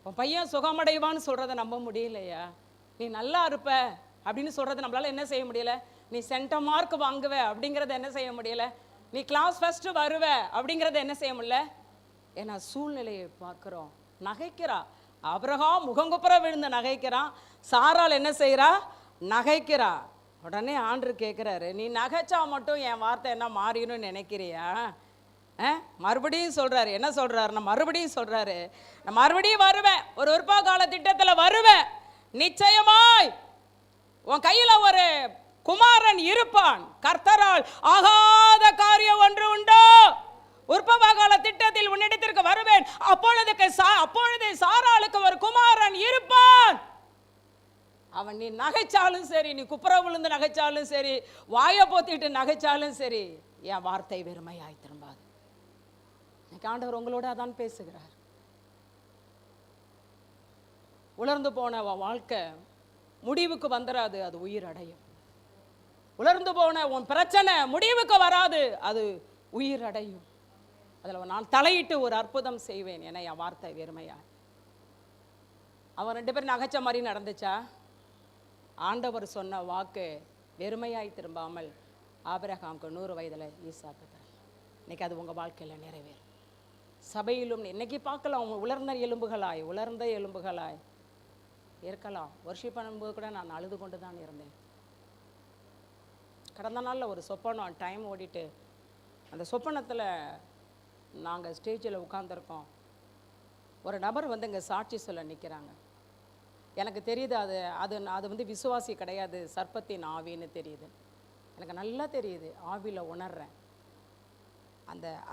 உன் பையன் சுகமடைவான்னு சொல்கிறத நம்ப முடியலையா? நீ நல்லா இருப்ப அப்படின்னு சொல்கிறது நம்மளால் என்ன செய்ய முடியல? நீ சென்ட மார்க் வாங்குவ அப்படிங்கிறத என்ன செய்ய முடியல? நீ கிளாஸ் ஃபர்ஸ்ட் வருவ அப்படிங்கிறத என்ன செய்ய முடியல? ஏன்னா சூழ்நிலையை பார்க்குறோம். நகைக்கிறா. ஆபிரகாம் முகங்குப்புற விழுந்து நகைக்கிறான். சாராள் என்ன செய்கிறா? நகைக்கிறா. உடனே ஆண்டவர் கேட்குறாரு, நீ நகைச்சா மட்டும் என் வார்த்தை என்ன மாறிடணும்னு நினைக்கிறியா? மறுபடியும் சொல்கிறாரு. என்ன சொல்கிறாரு? நான் மறுபடியும் சொல்கிறாரு, நான் மறுபடியும் வருவேன், ஒரு உற்பவ கால திட்டத்தில் வருவேன், நிச்சயமாய் உன் கையில் ஒரு குமாரன் இருப்பான். கர்த்தரால் ஆகாத காரியம் ஒன்று உண்டோ? உற்பவகால திட்டத்தில் உன்னிடத்திற்கு வருவேன், அப்பொழுது சாராளுக்கு ஒரு குமாரன் இருப்பான். அவன் நீ நகைச்சாலும் சரி, நீ குப்புற விழுந்து நகைச்சாலும் சரி, வாயை போத்திட்டு நகைச்சாலும் சரி, என் வார்த்தை வெறுமையாய் திரும்பாது. ஆண்டவர் உங்களோட அதான் பேசுகிறார். உலர்ந்து போன வாழ்க்கை முடிவுக்கு வந்துடாது, அது உயிர் அடையும். உலர்ந்து போன உன் பிரச்சனை முடிவுக்கு வராது, அது உயிர் அடையும். அதில் நான் தலையிட்டு ஒரு அற்புதம் செய்வேன் என என் வார்த்தை வெறுமையா. அவன் 2 பேரும் நகைச்ச மாதிரி நடந்துச்சா? ஆண்டவர் சொன்ன வாக்கு வெறுமையாய் திரும்பாமல் ஆபிரகாமுக்கு 100 வயதில் ஈசாக்கு தரேன். இன்னைக்கு அது உங்கள் வாழ்க்கையில் நிறைவேறும். சபையிலும் இன்னைக்கு பார்க்கலாம், உலர்ந்த எலும்புகளாய் இருக்கலாம். வர்ஷிப் பண்ணும்போது கூட நான் அழுது கொண்டு தான் இருந்தேன். கடந்த நாளில் ஒரு சொப்பனம், டைம் ஓடிட்டு, அந்த சொப்பனத்தில் நாங்கள் ஸ்டேஜில் உட்காந்துருக்கோம். ஒரு நபர் வந்து இங்கே சாட்சி சொல்ல நிற்கிறாங்க. எனக்கு தெரியுது அது விசுவாசி கிடையாது, சர்ப்பத்தின் ஆவின்னு தெரியுது. எனக்கு நல்லா தெரியுது, ஆவியில் உணர்றேன்.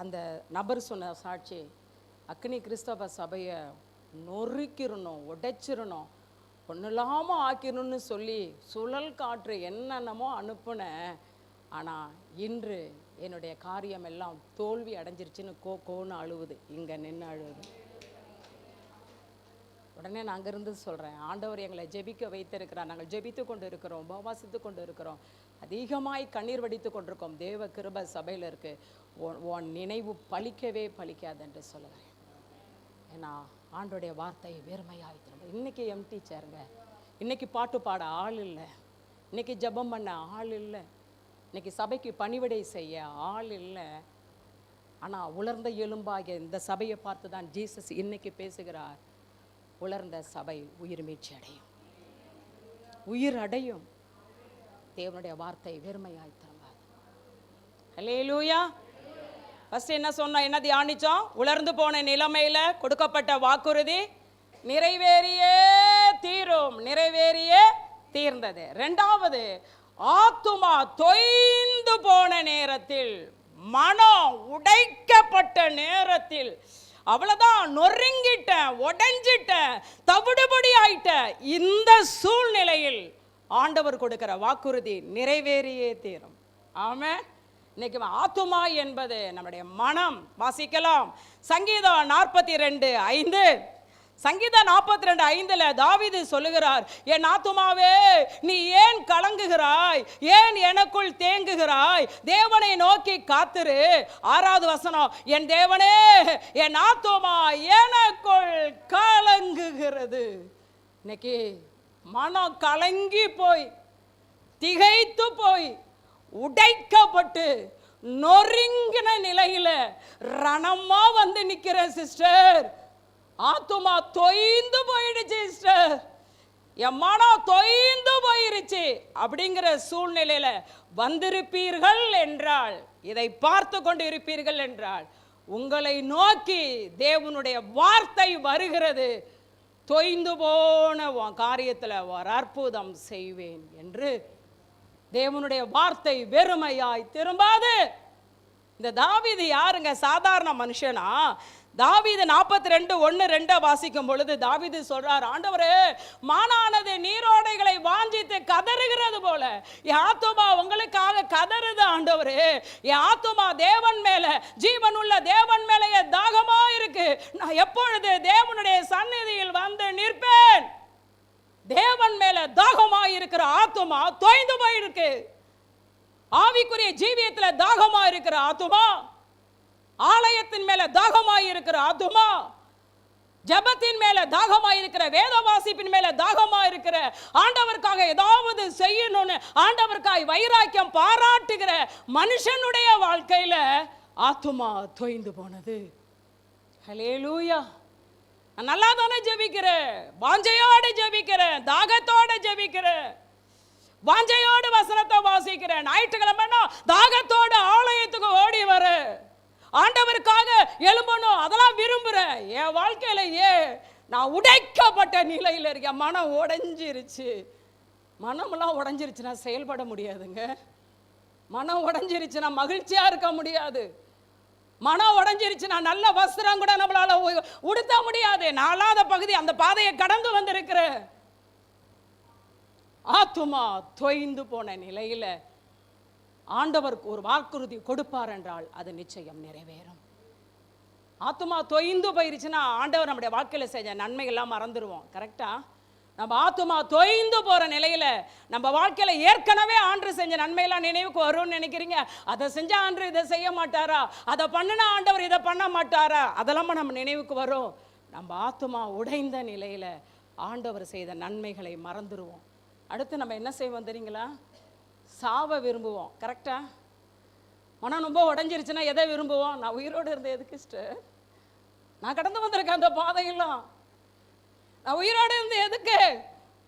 அந்த நபர் சொன்ன சாட்சி, அக்னி கிறிஸ்தவ சபையை நொறுக்கிடணும், உடைச்சிடணும், ஒன்றும் இல்லாமல் ஆக்கிடணும்னு சொல்லி சுழல் காற்று என்னென்னமோ அனுப்புனேன். ஆனால் இன்று என்னுடைய காரியம் எல்லாம் தோல்வி அடைஞ்சிருச்சுன்னு கோன்னு அழுவுது. இங்கே நின்று அழுவுது. உடனே நான் அங்கேருந்து சொல்கிறேன், ஆண்டவர் எங்களை ஜெபிக்க வைத்திருக்கிறார். நாங்கள் ஜெபித்து கொண்டு இருக்கிறோம், உபவாசித்து கொண்டு இருக்கிறோம், அதிகமாய் கண்ணீர் வடித்து கொண்டிருக்கோம். தேவ கிருபை சபையில் இருக்குது. உன் நினைவு பலிக்கவே பலிக்காது என்று சொல்லுவேன். ஏன்னா ஆண்டோடைய வார்த்தை வெறுமையாய் திரும்ப. இன்றைக்கி எம்டி சேருங்க. இன்றைக்கி பாட்டு பாட ஆள் இல்லை, இன்றைக்கி ஜெபம் பண்ண ஆள் இல்லை, இன்றைக்கி சபைக்கு பணிவிடை செய்ய ஆள் இல்லை. ஆனால் உலர்ந்த எலும்பாகிய இந்த சபையை பார்த்து தான் ஜீசஸ் இன்னைக்கு பேசுகிறார். உலர்ந்த சபை உயிர் மீட்சி அடையும், உயிர் அடையும். தேவனுடைய வார்த்தை வெறுமையாய் திரும்பாது. ஹல்லேலூயா. ஃபர்ஸ்ட் என்ன சொன்னா, என்ன தியானிச்சோம்? உலர்ந்து போன நிலைமையில கொடுக்கப்பட்ட வாக்குறுதி நிறைவேறியே தீரும், நிறைவேறியே தீர்ந்தது. 2வது, ஆத்துமா தொய்ந்து போன நேரத்தில், மனம் உடைக்கப்பட்ட நேரத்தில், அவ்வளவுதான், நொறுங்கிட்டேன், உடைஞ்சிட்டேன், தவிடுபடி ஆயிட்டேன், இந்த சூழ்நிலையில் ஆண்டவர் கொடுக்கிற வாக்குறுதி நிறைவேறியே தீரும். ஆமென். இன்னைக்கு ஆத்துமா என்பது நம்முடைய மனம். வாசிக்கலாம், சங்கீதம் 42:5. சங்கீதம் 42:5 தாவீது சொல்லுகிறார், என் ஆத்துமாவே நீ ஏன் கலங்குகிறாய், ஏன் எனக்குள் தேங்குகிறாய், தேவனை நோக்கி காத்திரு. 6வது வசனம், என் தேவனே என் ஆத்துமா எனக்குள் கலங்குகிறது. இன்னைக்கு மனம் கலங்கி போய், திகைத்து போய், உடைக்கப்பட்டு நொறுங்கின நிலையில ரணமா வந்து நிக்கிற சிஸ்டர், ஆத்துமா தொய்ந்து போயிடுச்சு சிஸ்டர், என் மனம் தொய்ந்து போயிருச்சு அப்படிங்கிற சூழ்நிலையில வந்திருப்பீர்கள் என்றால், இதை பார்த்து கொண்டு இருப்பீர்கள் என்றால், உங்களை நோக்கி தேவனுடைய வார்த்தை வருகிறது, தொய்ந்து போன காரியத்தில் ஒரு அற்புதம் செய்வேன் என்று. தேவனுடைய வார்த்தை வெறுமையாய் திரும்பாது. இந்த தாவீது யாருங்க? சாதாரண மனுஷனா? தாவீது 42:1-2 வாசிக்கும் பொழுது தாவீது சொல்றார், ஆண்டவரே மானானது நீரோடைகளை வாஞ்சித்து கதறுகிறது போல என் ஆத்துமா உங்களுக்காக கதறுது ஆண்டவரே. என் ஆத்துமா தேவன் மேல, ஜீவனுள்ள தேவன் மேலேயே தாகமா இருக்கு. நான் எப்பொழுது தேவனுடைய சந்நிதியில் வந்து நிற்பேன்? தேவன் மேல தாகமாய் இருக்கிற ஆத்துமா தொய்ந்து போயிருக்கு. ஆவிக்குரிய ஜீவியத்தில் தாகமா இருக்கிற ஆத்துமா, ஆலயத்தின் மேல தாகமாய் இருக்கிற ஆத்துமா, ஜபத்தின் மேல தாகமாய் இருக்கிற, வேத வாசிப்பின் மேல தாகமாய் இருக்கிற, ஆண்டவருக்காக ஏதாவது செய்யணும்னு ஆண்டவருக்காய் வைராக்கியம் பாராட்டுகிற மனுஷனுடைய வாழ்க்கையில ஆத்துமா தொய்ந்து போனது. ஹல்லேலூயா. நான் நல்லா தானே ஜெபிக்கிறேன், வாஞ்சையோடு ஜெபிக்கிறேன், தாகத்தோடு ஜெபிக்கிறேன், வாஞ்சையோடு வசனத்தை வாசிக்கிறேன், ஞாயிற்றுக்கிழமைனா தாகத்தோடு ஆலயத்துக்கு ஓடி வர, ஆண்டவருக்காக எழும்பணும், அதெல்லாம் விரும்புகிறேன். என் வாழ்க்கையில நான் உடைக்கப்பட்ட நிலையில் இருக்கேன், மனம் உடைஞ்சிருச்சு. மனமெல்லாம் உடஞ்சிருச்சுன்னா செயல்பட முடியாதுங்க. மனம் உடஞ்சிருச்சுன்னா மகிழ்ச்சியா இருக்க முடியாது. மனம் உடஞ்சிருச்சுன்னா நல்ல வஸ்திரம் கூட நம்மளால உடுத்த முடியாது. நாலாத பகுதி அந்த பாதையை கடந்து வந்திருக்கிற ஆத்துமா தொய்ந்து போன நிலையில ஆண்டவருக்கு ஒரு வாக்குறுதி கொடுப்பார் என்றால் அது நிச்சயம் நிறைவேறும். ஆத்துமா தொய்ந்து போயிருச்சுன்னா ஆண்டவர் நம்முடைய வாழ்க்கையில செஞ்ச நன்மைகள்லாம் மறந்துடுவோம். கரெக்டா? நம்ம ஆத்துமா தொய்ந்து போற நிலையில நம்ம வாழ்க்கையில ஏற்கனவே ஆண்டு செஞ்ச நன்மையெல்லாம் நினைவுக்கு வரும்னு நினைக்கிறீங்க. அதை செஞ்ச ஆண்டு இதை செய்ய மாட்டாரா, அதை பண்ணினா ஆண்டவர் இதை பண்ண மாட்டாரா, அதெல்லாம் நம்ம நினைவுக்கு வரும். நம்ம ஆத்துமா உடைந்த நிலையில ஆண்டவர் செய்த நன்மைகளை மறந்துடுவோம். அடுத்து நம்ம என்ன செய்வோம் தெரியுங்களா? சாவை விரும்புவோம். கரெக்டா? மனம் ரொம்ப உடஞ்சிருச்சுன்னா எதை விரும்புவோம்? நான் உயிரோடு இருந்த எதுக்கு சிஸ்டர்? நான் கடந்து வந்திருக்கேன் அந்த பாதையெல்லாம். நான் உயிரோடு இருந்து எதுக்கு?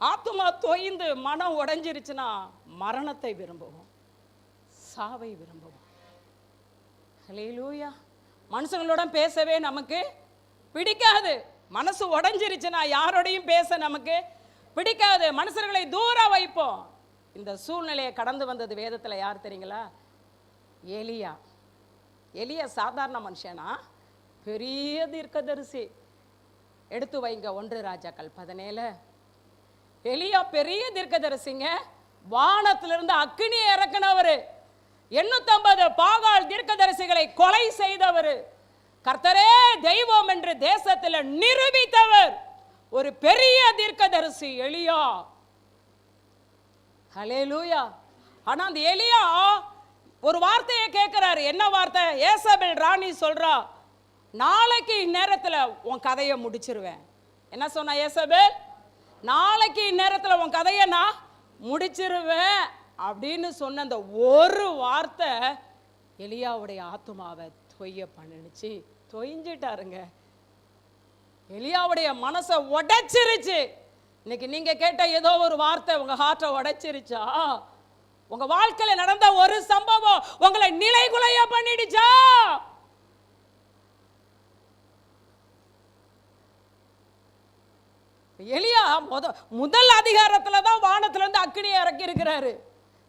ஆத்துமா தொய்ந்து மனம் உடைஞ்சிருச்சுன்னா மரணத்தை விரும்புவோம், சாவை விரும்புவோம். ஹல்லேலூயா. மனுஷங்களோட பேசவே நமக்கு பிடிக்காது. மனசு உடைஞ்சிருச்சுன்னா யாரோடையும் பேச நமக்கு பிடிக்காது. மனுஷர்களை தூரம் வைப்போம். இந்த சூழ்நிலையை கடந்து வந்தது வேதத்தில் யார் தெரியுங்களா? எலியா. எலியா சாதாரண மனுஷனா? பெரிய தீர்க்கதரிசி. எடுத்து வைங்க 1 ராஜாக்கள் 17. எலியா பெரிய தீர்க்கதரிசிங்க. வானத்திலிருந்து அக்கினியை இறக்கினவர். 850 பாகால் தீர்க்கதரிசிகளை கொலை செய்தவர். கர்த்தரே தெய்வம் என்று தேசத்தில் நிரூபித்தவர் ஒரு பெரிய தீர்க்கதரிசி எலியா. ஹல்லேலூயா. ஆனா அந்த எலியா ஒரு வார்த்தையை கேட்கிறாரு. என்ன வார்த்தை? ஏசபேல் ராணி சொல்றா, நாளைக்கு இந்நேரத்தில் உன் கதையை முடிச்சிருவேன். என்ன சொன்னா ஏசபேல்? நாளைக்கு இந்நேரத்தில் உன் கதையை நான் முடிச்சிருவேன் அப்படின்னு சொன்ன அந்த ஒரு வார்த்தை எலியாவுடைய ஆத்துமாவை தொய்ய பண்ணிடுச்சு. தொய்ஞ்சிட்டாருங்க. எலியாவுடைய மனசை உடைச்சிருச்சு. இன்னைக்கு நீங்க கேட்ட ஏதோ ஒரு வார்த்தை உங்க ஹார்ட்டை உடைச்சிருச்சா? உங்க வாழ்க்கையில நடந்த ஒரு சம்பவம் உங்களை நிலைகுலைய பண்ணிடுச்சா? எலியா முதல் அதிகாரத்துல தான் வானத்துல இருந்து அக்கினியை இறக்கி இருக்கிறாரு.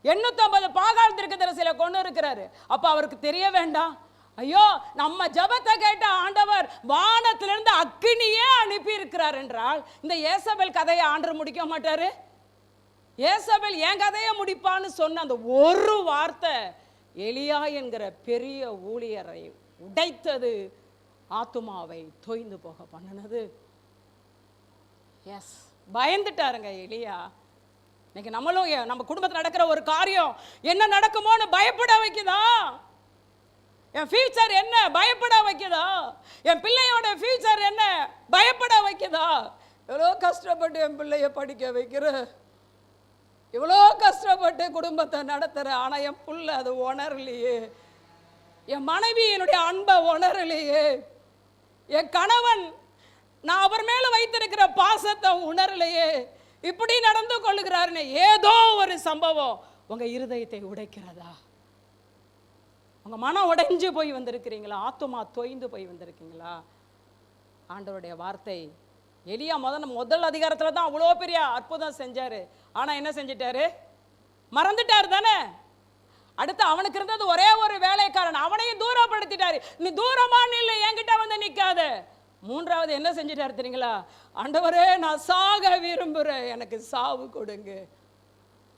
850 பாகால் தீர்க்கதரிசிகளை கொண்டு இருக்கிறாரு. அப்ப அவருக்கு தெரிய வேண்டாம், ஐயோ நம்ம ஜெபத்தை கேட்ட ஆண்டவர் வானத்திலிருந்து அக்கினியே அனுப்பி இருக்கிறார் என்றால் இந்த ஏசபேல் கதையை ஆண்டவர் முடிக்க மாட்டாரு? ஏசபேல் என் கதையை முடிப்பான்னு சொன்ன அந்த ஒரு வார்த்தை எலியா என்கிற பெரிய ஊழியரை உடைத்தது, ஆத்துமாவை தொய்ந்து போக பண்ணினது. எஸ், பயந்துட்டாருங்க எலியா. இன்னைக்கு நம்மளும் நம்ம குடும்பத்தில் நடக்கிற ஒரு காரியம் என்ன நடக்குமோன்னு பயப்பட வைக்குதா? என் ஃபியூச்சர் என்ன பயப்பட வைக்குதா? என் பிள்ளையோட ஃபியூச்சர் என்ன பயப்பட வைக்குதா? எவ்வளோ கஷ்டப்பட்டு என் பிள்ளைய படிக்க வைக்கிற, எவ்வளோ கஷ்டப்பட்டு குடும்பத்தை நடத்துற, ஆனா என் புள்ள அது உணரலையே. என் மனைவி என்னுடைய அன்பை உணரலையே. என் கணவன் நான் அவர் மேல வைத்திருக்கிற பாசத்தை உணரலையே. இப்படி நடந்து கொள்ளுகிறாருன்னு ஏதோ ஒரு சம்பவம் உங்க இருதயத்தை உடைக்கிறதா? உங்க மனம் உடைஞ்சு போய் வந்திருக்கிறீங்களா? ஆத்துமா தொய்ந்து போய் வந்திருக்கீங்களா? ஆண்டவருடைய வார்த்தை எலியா முதல் அதிகாரத்துல தான் அவ்வளோ பெரிய அற்புதம் செஞ்சாரு. ஆனா என்ன செஞ்சிட்டாரு? மறந்துட்டாரு தானே. அடுத்து அவனுக்கு இருந்தது ஒரே ஒரு வேலைக்காரன், அவனையும் தூரப்படுத்திட்டாரு. நீ தூரமா நில்லு, என்கிட்ட வந்து நிக்காத. மூன்றாவது என்ன செஞ்சிட்டாரு தெரியுங்களா? ஆண்டவரே நான் சாக விரும்புறேன், எனக்கு சாவு கொடுங்க.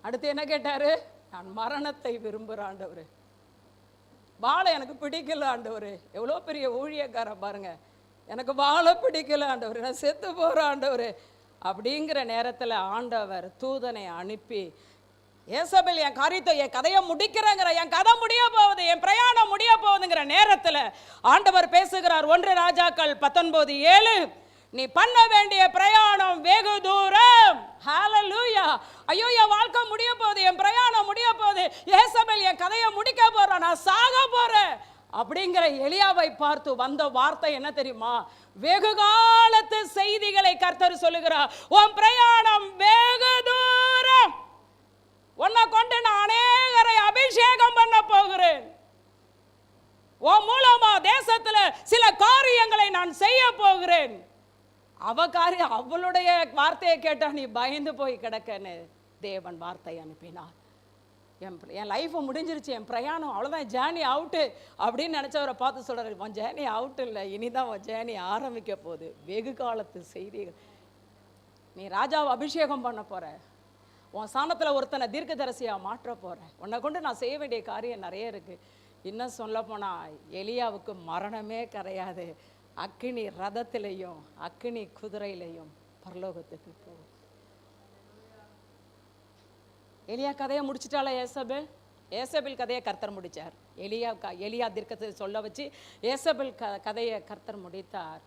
அடுத்து என்ன கேட்டாரு? நான் மரணத்தை விரும்புகிறேன் ஆண்டவரே, வாழ எனக்கு பிடிக்கல ஆண்டவரே. எவ்வளோ பெரிய ஊழியக்கார பாருங்க, எனக்கு வாழ பிடிக்கல ஆண்டவரே, நான் செத்து போகிறேன் ஆண்டவரே. அப்படிங்கிற நேரத்தில் ஆண்டவர் தூதனை அனுப்பி, ஏசபேல் என் காரியத்தை என் கதையை முடிக்கிறேங்கிற, என் கதை முடிய போகுது, என் பிரயாணம் முடிய போகுதுங்கிற நேரத்தில் ஆண்டவர் பேசுகிறார். 1 ராஜாக்கள் 19:7, நீ பண்ண வேண்டிய பிரயாணம் வெகு தூரம். ஹல்லேலூயா. ஐயோ என் வாழ்க்கை முடிய போகுது, என் பிரயாணம் முடிய போகுது, ஏசபேல் என் கதையை முடிக்க போறேன், நான் சாக போறேன் அப்படிங்கிற எலியாவை பார்த்து வந்த வார்த்தை என்ன தெரியுமா? வெகு காலத்து செய்திகளை கர்த்தர் சொல்லுகிறார். உன் பிரயாணம் வெகு தூரம், உன்னை கொண்டு நான் அநேகரை அபிஷேகம் பண்ண போகிறேன், உன் மூலமா தேசத்துல சில காரியங்களை நான் செய்ய போகிறேன். அவளுடைய வார்த்தையை கேட்டா நீ பயந்து போய் கிடக்கன்னு தேவன் வார்த்தை அனுப்பினார். என் லைஃப்பை முடிஞ்சிருச்சு, என் பிரயாணம் அவ்வளோதான், ஜேர்னி அவுட்டு அப்படின்னு நினச்சவரை பார்த்து சொல்கிறார், உன் ஜேர்னி அவுட்டு இல்லை, இனிதான் உன் ஜேர்னி ஆரம்பிக்க போகுது. வெகு காலத்து செய்திகள். நீ ராஜாவை அபிஷேகம் பண்ண போகிற, உன் சாணத்தில் ஒருத்தனை தீர்க்கதரிசியாக மாற்ற போகிற, உன்னை கொண்டு நான் செய்ய வேண்டிய காரியம் நிறைய இருக்குது. இன்னும் சொல்ல போனால் எலியாவுக்கு மரணமே கிடையாது. அக்கினி ரதத்திலையும் அக்கினி குதிரையிலையும் பரலோகத்துக்கு போகும். எலியா கதையை முடிச்சிட்டால ஏசபேல் கதையை கர்த்தர் முடித்தார். எலியா தீர்க்கத்தை சொல்ல வச்சு ஏசபேல் கதையை கர்த்தர் முடித்தார்.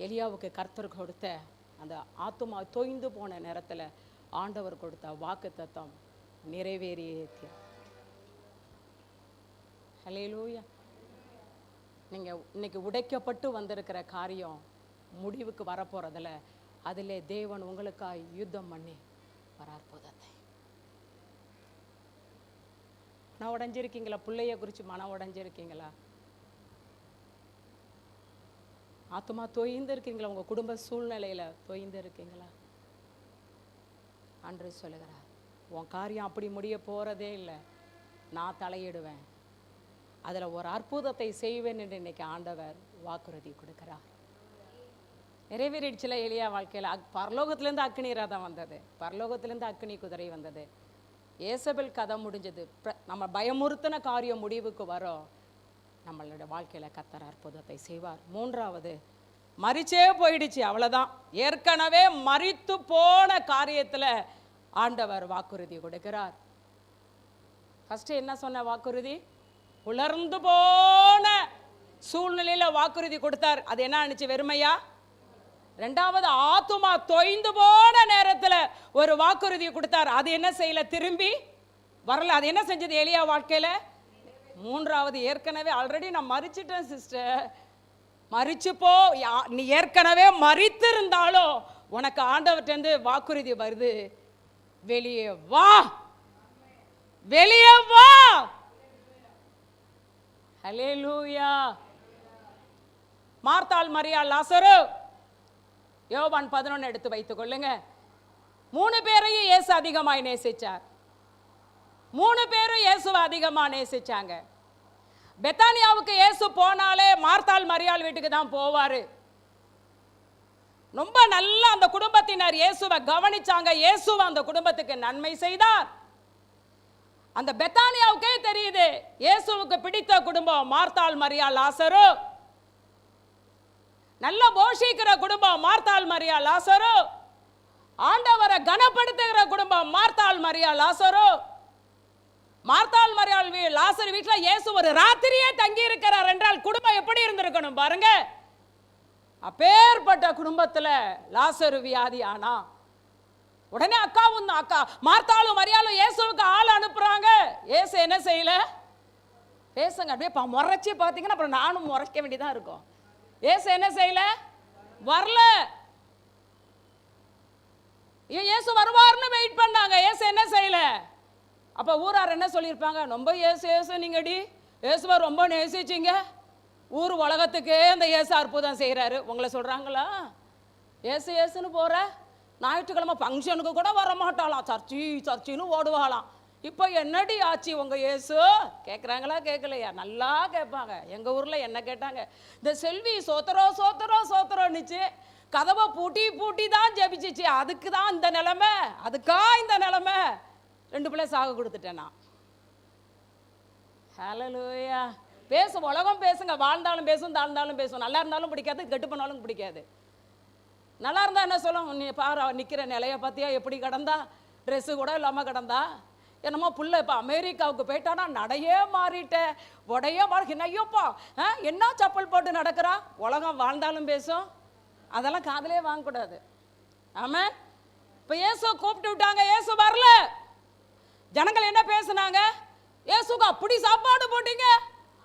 எலியாவுக்கு கர்த்தர் கொடுத்த அந்த ஆத்துமா தொய்ந்து போன நேரத்தில் ஆண்டவர் கொடுத்த வாக்கு தத்தம் நிறைவேறியே. ஹல்லேலூயா. நீங்கள் இன்னைக்கு உடைக்கப்பட்டு வந்திருக்கிற காரியம் முடிவுக்கு வரப்போகிறதில்ல. அதிலே தேவன் உங்களுக்காக யுத்தம் பண்ணி வர அற்புதத்தை. மனம் உடைஞ்சிருக்கீங்களா? பிள்ளைய குறித்து மனம் உடைஞ்சிருக்கீங்களா? ஆத்துமா தொய்ந்து இருக்கீங்களா? உங்கள் குடும்ப சூழ்நிலையில் தொய்ந்து இருக்கீங்களா? அன்று சொல்லுகிறார், உன் காரியம் அப்படி முடிய போகிறதே இல்லை, நான் தலையிடுவேன், அதில் ஒரு அற்புதத்தை செய்வேன் என்று இன்னைக்கு ஆண்டவர் வாக்குறுதி கொடுக்கிறார். நிறைவேறிடுச்சுல எலியா வாழ்க்கையில். பரலோகத்திலேருந்து அக்னி ரதம் வந்தது, பரலோகத்திலேருந்து அக்னி குதிரை வந்தது. ஏசபேல் கதை முடிஞ்சது. நம்ம பயமுறுத்தின காரியம் முடிவுக்கு வரும். நம்மளோட வாழ்க்கையில் கர்த்தர் அற்புதத்தை செய்வார். மூன்றாவது, மரிச்சே போயிடுச்சு, அவ்வளோதான். ஏற்கனவே மரித்து போன காரியத்தில் ஆண்டவர் வாக்குறுதி கொடுக்கிறார். ஃபஸ்ட்டு என்ன சொன்ன வாக்குறுதி? உலர்ந்து போன சூழ்நிலையில் வாக்குறுதி கொடுத்தார். அது என்ன ஆனிச்சு? வெறுமையா. ரெண்டாவது, ஆத்துமா தொய்ந்து போன நேரத்தில் ஒரு வாக்குறுதி கொடுத்தார். அது என்ன செய்யல? திரும்பி வரல. அது என்ன செஞ்சது எலியா வாழ்க்கையில்? மூன்றாவது, ஏற்கனவே ஆல்ரெடி நான் மரிச்சிட்டேன் சிஸ்டர், மரிச்சு போ, நீ ஏற்கனவே மரித்திருந்தாலும் உனக்கு ஆண்டவர்கிட்டருந்து வாக்குறுதி வருது, வெளியே வா, வெளியே வா. ஹல்லேலூயா. மார்த்தாள், மரியாள், லாசரு. யோவான் 11 எடுத்து வைத்துக் கொள்ளுங்க. 3 பேரையும் இயேசு அதிகமாய் நேசிச்சார். 3 பேரும் இயேசுவை அதிகமா நேசிச்சாங்க. பெத்தானியாவுக்கு இயேசு போனாலே மார்த்தாள் மரியாள் வீட்டுக்கு தான் போவாரு. ரொம்ப நல்லா அந்த குடும்பத்தினர் இயேசுவை கவனிச்சாங்க. இயேசுவை அந்த குடும்பத்துக்கு நன்மை செய்தார். அந்த பெத்தானியாவுக்கே தெரியுது இயேசுவுக்கு பிடித்த குடும்பம் மார்த்தாள், மரியாள், லாசரு. நல்ல போஷிக்கிற குடும்பம் மார்த்தாள், மரியாள், லாசரு. ஆண்டவரை கனப்படுத்துகிற குடும்பம் மார்த்தாள், மரியாள், லாசரு. மார்த்தாள், மரியாள், லாசரு வீட்டில் இயேசு ஒரு ராத்திரியே தங்கி இருக்கிறார் என்றால் குடும்பம் எப்படி இருந்திருக்கணும் பாருங்க. அப்பேற்பட்ட குடும்பத்தில் லாசரு வியாதி ஆனா உடனே அக்கா மார்த்தாளும் மரியாளும் இயேசுவுக்கு ஆள் அனுப்புறாங்க. இயேசு என்ன செய்யல? பேசுங்க அப்படியே முறைச்சி பார்த்தீங்கன்னா அப்புறம் நானும் முறைக்க வேண்டியதான் இருக்கும். இயேசு என்ன செய்யல? வரல. இயேசு வருவார்னு வெயிட் பண்ணாங்க. இயேசு என்ன செய்யல? அப்ப ஊரார் என்ன சொல்லியிருப்பாங்க? ரொம்ப இயேசு நீங்கடி இயேசுவை ரொம்ப நேசிச்சிங்க, ஊர் உலகத்துக்கே அந்த இயேசு அற்புதம் செய்கிறாரு உங்களை சொல்கிறாங்களா? இயேசுன்னு போகிற ஞாயிற்றுக்கிழமை ஃபங்க்ஷனுக்கு கூட வர மாட்டாளாம், சர்ச்சின்னு ஓடுவாளாம். இப்போ என்னடி ஆச்சு உங்கள் இயேசு கேட்குறாங்களா? கேட்கலையா? நல்லா கேட்பாங்க. எங்கள் ஊரில் என்ன கேட்டாங்க? இந்த செல்வி சோத்திரோன்னுச்சு, கதவை பூட்டி தான் ஜெபிச்சிச்சு, அதுக்கு தான் இந்த நிலைமை, அதுக்கா இந்த நிலைமை, 2 பிள்ளை சாக கொடுத்துட்டேன் நான். ஹல்லேலூயா. உலகம் பேசுங்க, வாழ்ந்தாலும் பேசும், தாழ்ந்தாலும் பேசும், நல்லா இருந்தாலும் பிடிக்காது, கெட்டு பண்ணாலும் பிடிக்காது. நல்லா இருந்தால் என்ன சொல்லும்? நீ பாரு நிற்கிற நிலையை பார்த்தியா எப்படி கிடந்தா, ட்ரெஸ்ஸு கூட இல்லாமல் கிடந்தா, என்னமோ புள்ள இப்போ அமெரிக்காவுக்கு போயிட்டானா நடையே மாறிட்டேன், உடையே மாறி ஐயோப்பா என்ன சப்பல் போட்டு நடக்கிறா. உலகம் வாழ்ந்தாலும் பேசும், அதெல்லாம் காதலே வாங்கக்கூடாது. ஆமாம். இப்போ இயேசு கூப்பிட்டு விட்டாங்க, இயேசு வரல. ஜனங்கள் என்ன பேசுனாங்க? இயேசுக்கு அப்படி சாப்பாடு போட்டீங்க,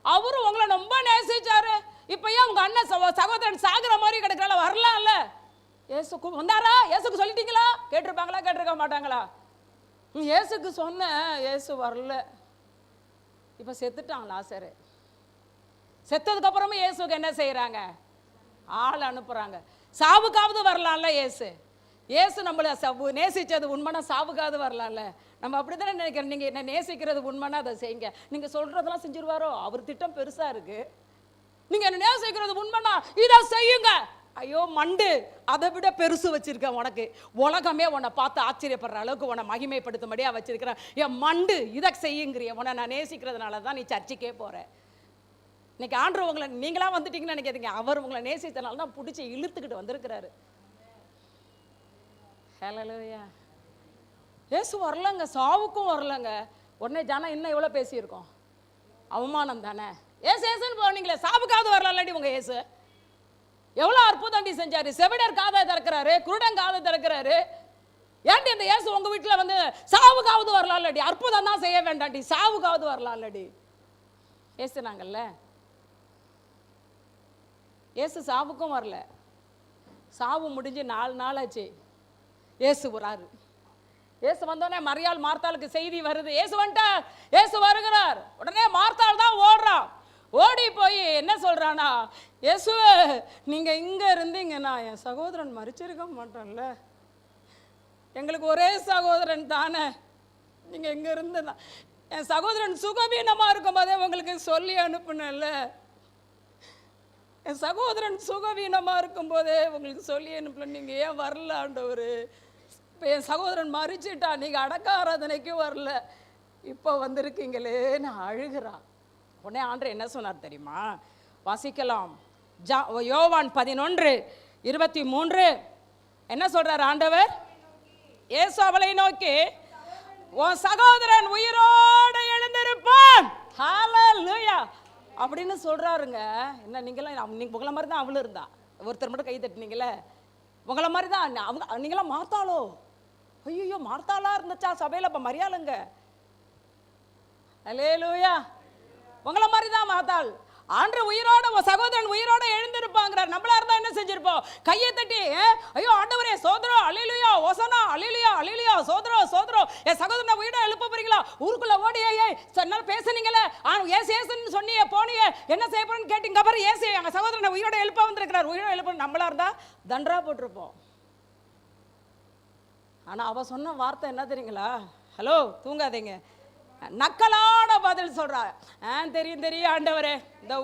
அவரும் உங்களை ரொம்ப நேசிச்சாரு, இப்போ ஏன் உங்கள் அண்ணன் சகோதரன் சாகுற மாதிரி கிடக்கல, வரலாம்ல. இயேசு வந்தாரா? இயேசுக்கு சொல்லிட்டீங்களா? கேட்டிருப்பாங்களா? கேட்டிருக்க மாட்டாங்களா? இயேசுக்கு சொன்ன, இயேசு வரல. இப்போ செத்துட்டான் லாசரு. செத்ததுக்கு அப்புறமா இயேசுக்கு என்ன செய்யறாங்க? ஆள் அனுப்புறாங்க. சாவுக்காவது வரலாம்ல இயேசு, இயேசு நம்மளை நேசிச்சது உண்மைனா சாவுக்காது வரலாம்ல. நம்ம அப்படி தானே நினைக்கிறோம். நீங்கள் என்ன நேசிக்கிறது உண்மைனா அதை செய்யுங்க. நீங்கள் சொல்கிறதெல்லாம் செஞ்சிருவாரோ? அவர் திட்டம் பெருசாக இருக்கு. நீங்கள் என்ன நேசிக்கிறது உண்மைனா இதை செய்யுங்க. ஐயோ மண்டு, அதை விட பெருசு வச்சிருக்கேன் உனக்கு. உலகமே உன்னை பார்த்து ஆச்சரியப்படுற அளவுக்கு உன்னை மகிமைப்படுத்தும்படியா வச்சிருக்கிறேன். என் மண்டு, இதை செய்யுங்கிறிய. உன்னை நான் நேசிக்கிறதுனால தான் நீ சர்ச்சைக்கே போற. இன்னைக்கு ஆண்டவர் உங்களை, நீங்களா வந்துட்டீங்கன்னு நினைக்காதீங்க, அவர் உங்களை நேசித்தனால தான் பிடிச்சி இழுத்துக்கிட்டு வந்திருக்கிறாரு. ஹல்லேலூயா. இயேசு வரலங்க, சாவுக்கும் வரலங்க. உடனே ஜனம் இன்னும் எவ்வளோ பேசியிருக்கோம்? அவமானம் தானே. ஏசு ஏசுன்னு போனீங்களே, சாவுக்காவது வரலாம்டி உங்க இயேசு. எவ்வளோ அற்புதம் செஞ்சாரு. செவிடர் காதை திறக்கிறாரு, குருடன் காதை திறக்கிறாரு. ஏன்டி இந்த இயேசு உங்க வீட்டில் வந்து சாவுக்காவது வரலாம்லடி? அற்புதம் தான் செய்ய வேண்டாண்டி, சாவுக்காவது வரலாம்லடி. ஏசுனாங்கல்ல. ஏசு சாவுக்கும் வரல. சாவு முடிஞ்சு 4 நாள் ஆச்சு. ஏசு வராரு. ஏசு வந்தோடனே மரியாள் மார்த்தாளுக்கு செய்தி வருது, ஏசு வந்துட்டார், ஏசு வருகிறார். உடனே மார்த்தாள் தான் ஓடுறான். ஓடி போய் என்ன சொல்றானா, இயேசுவே நீங்க இங்க இருந்தீங்கன்னா என் சகோதரன் மரிச்சிருக்க மாட்டான்ல. எங்களுக்கு ஒரே சகோதரன் தானே, நீங்க இங்க இருந்து என் சகோதரன் சுகவீனமா இருக்கும் போதே உங்களுக்கு சொல்லி அனுப்புனல. என் சகோதரன் சுகவீனமா இருக்கும் போதே உங்களுக்கு சொல்லி அனுப்பல, நீங்க ஏன் வரல ஆண்டவர்? இப்போ என் சகோதரன் மறிச்சிட்டா, நீங்க அடக்க ஆராதனைக்கும் வரல, இப்போ வந்திருக்கீங்களேன்னு அழுகிறான். உடனே ஆண்டவர் என்ன சொன்னார் தெரியுமா? வாசிக்கலாம். யோவான் 11:23 என்ன சொல்றார் ஆண்டவர்? இயேசு அவளை நோக்கி, உன் சகோதரன் உயிரோடு எழுந்திருப்பான், ஹல்லேலூயா அப்படின்னு சொல்றாருங்க. என்ன நீங்களாம் உங்களை மாதிரி தான் அவளும் இருந்தா. ஒருத்தர் மட்டும் கை தட்டினீங்களே, உங்களை மாதிரி தான் அவங்க. நீங்களாம் மார்த்தாளோ? ஐயோ மார்த்தாளா இருந்துச்சா சபையில்? அப்போ மரியாளுங்க. ஹல்லேலூயா. உங்களை மாதிரி தான் மார்த்தாள். ஆண்டவர் உயிரோட, சகோதரன் உயிரோட எழுந்திருப்பாங்கிறார். நம்மளா இருந்தா என்ன செஞ்சிருப்போம்? கையை தட்டி, ஐயோ ஆண்டவரே சோதரம், அல்லேலூயா, ஓசனா, அல்லேலூயா, அல்லேலூயா, சோதரம், சோதரம், என் சகோதரனை உயிரோட எழுப்ப போறீங்களா? ஊருக்குள்ள ஓடியே சொன்னாலும் பேசுனீங்களே, ஏசு ஏசுன்னு சொன்னியே, போனியே, என்ன செய்ய போறேன்னு கேட்டீங்க. அப்புறம் ஏசு எங்க சகோதரனை உயிரோட எழுப்ப வந்திருக்கிறார், உயிரோட எழுப்ப. நம்மளா இருந்தா தண்டரா போட்டிருப்போம். ஆனா அவ சொன்ன வார்த்தை என்ன தெரியுங்களா? ஹலோ தூங்காதீங்க. நக்கலான பதில் சொல்றா. தெரியும் தெரியும் ஆண்டவரே, இந்த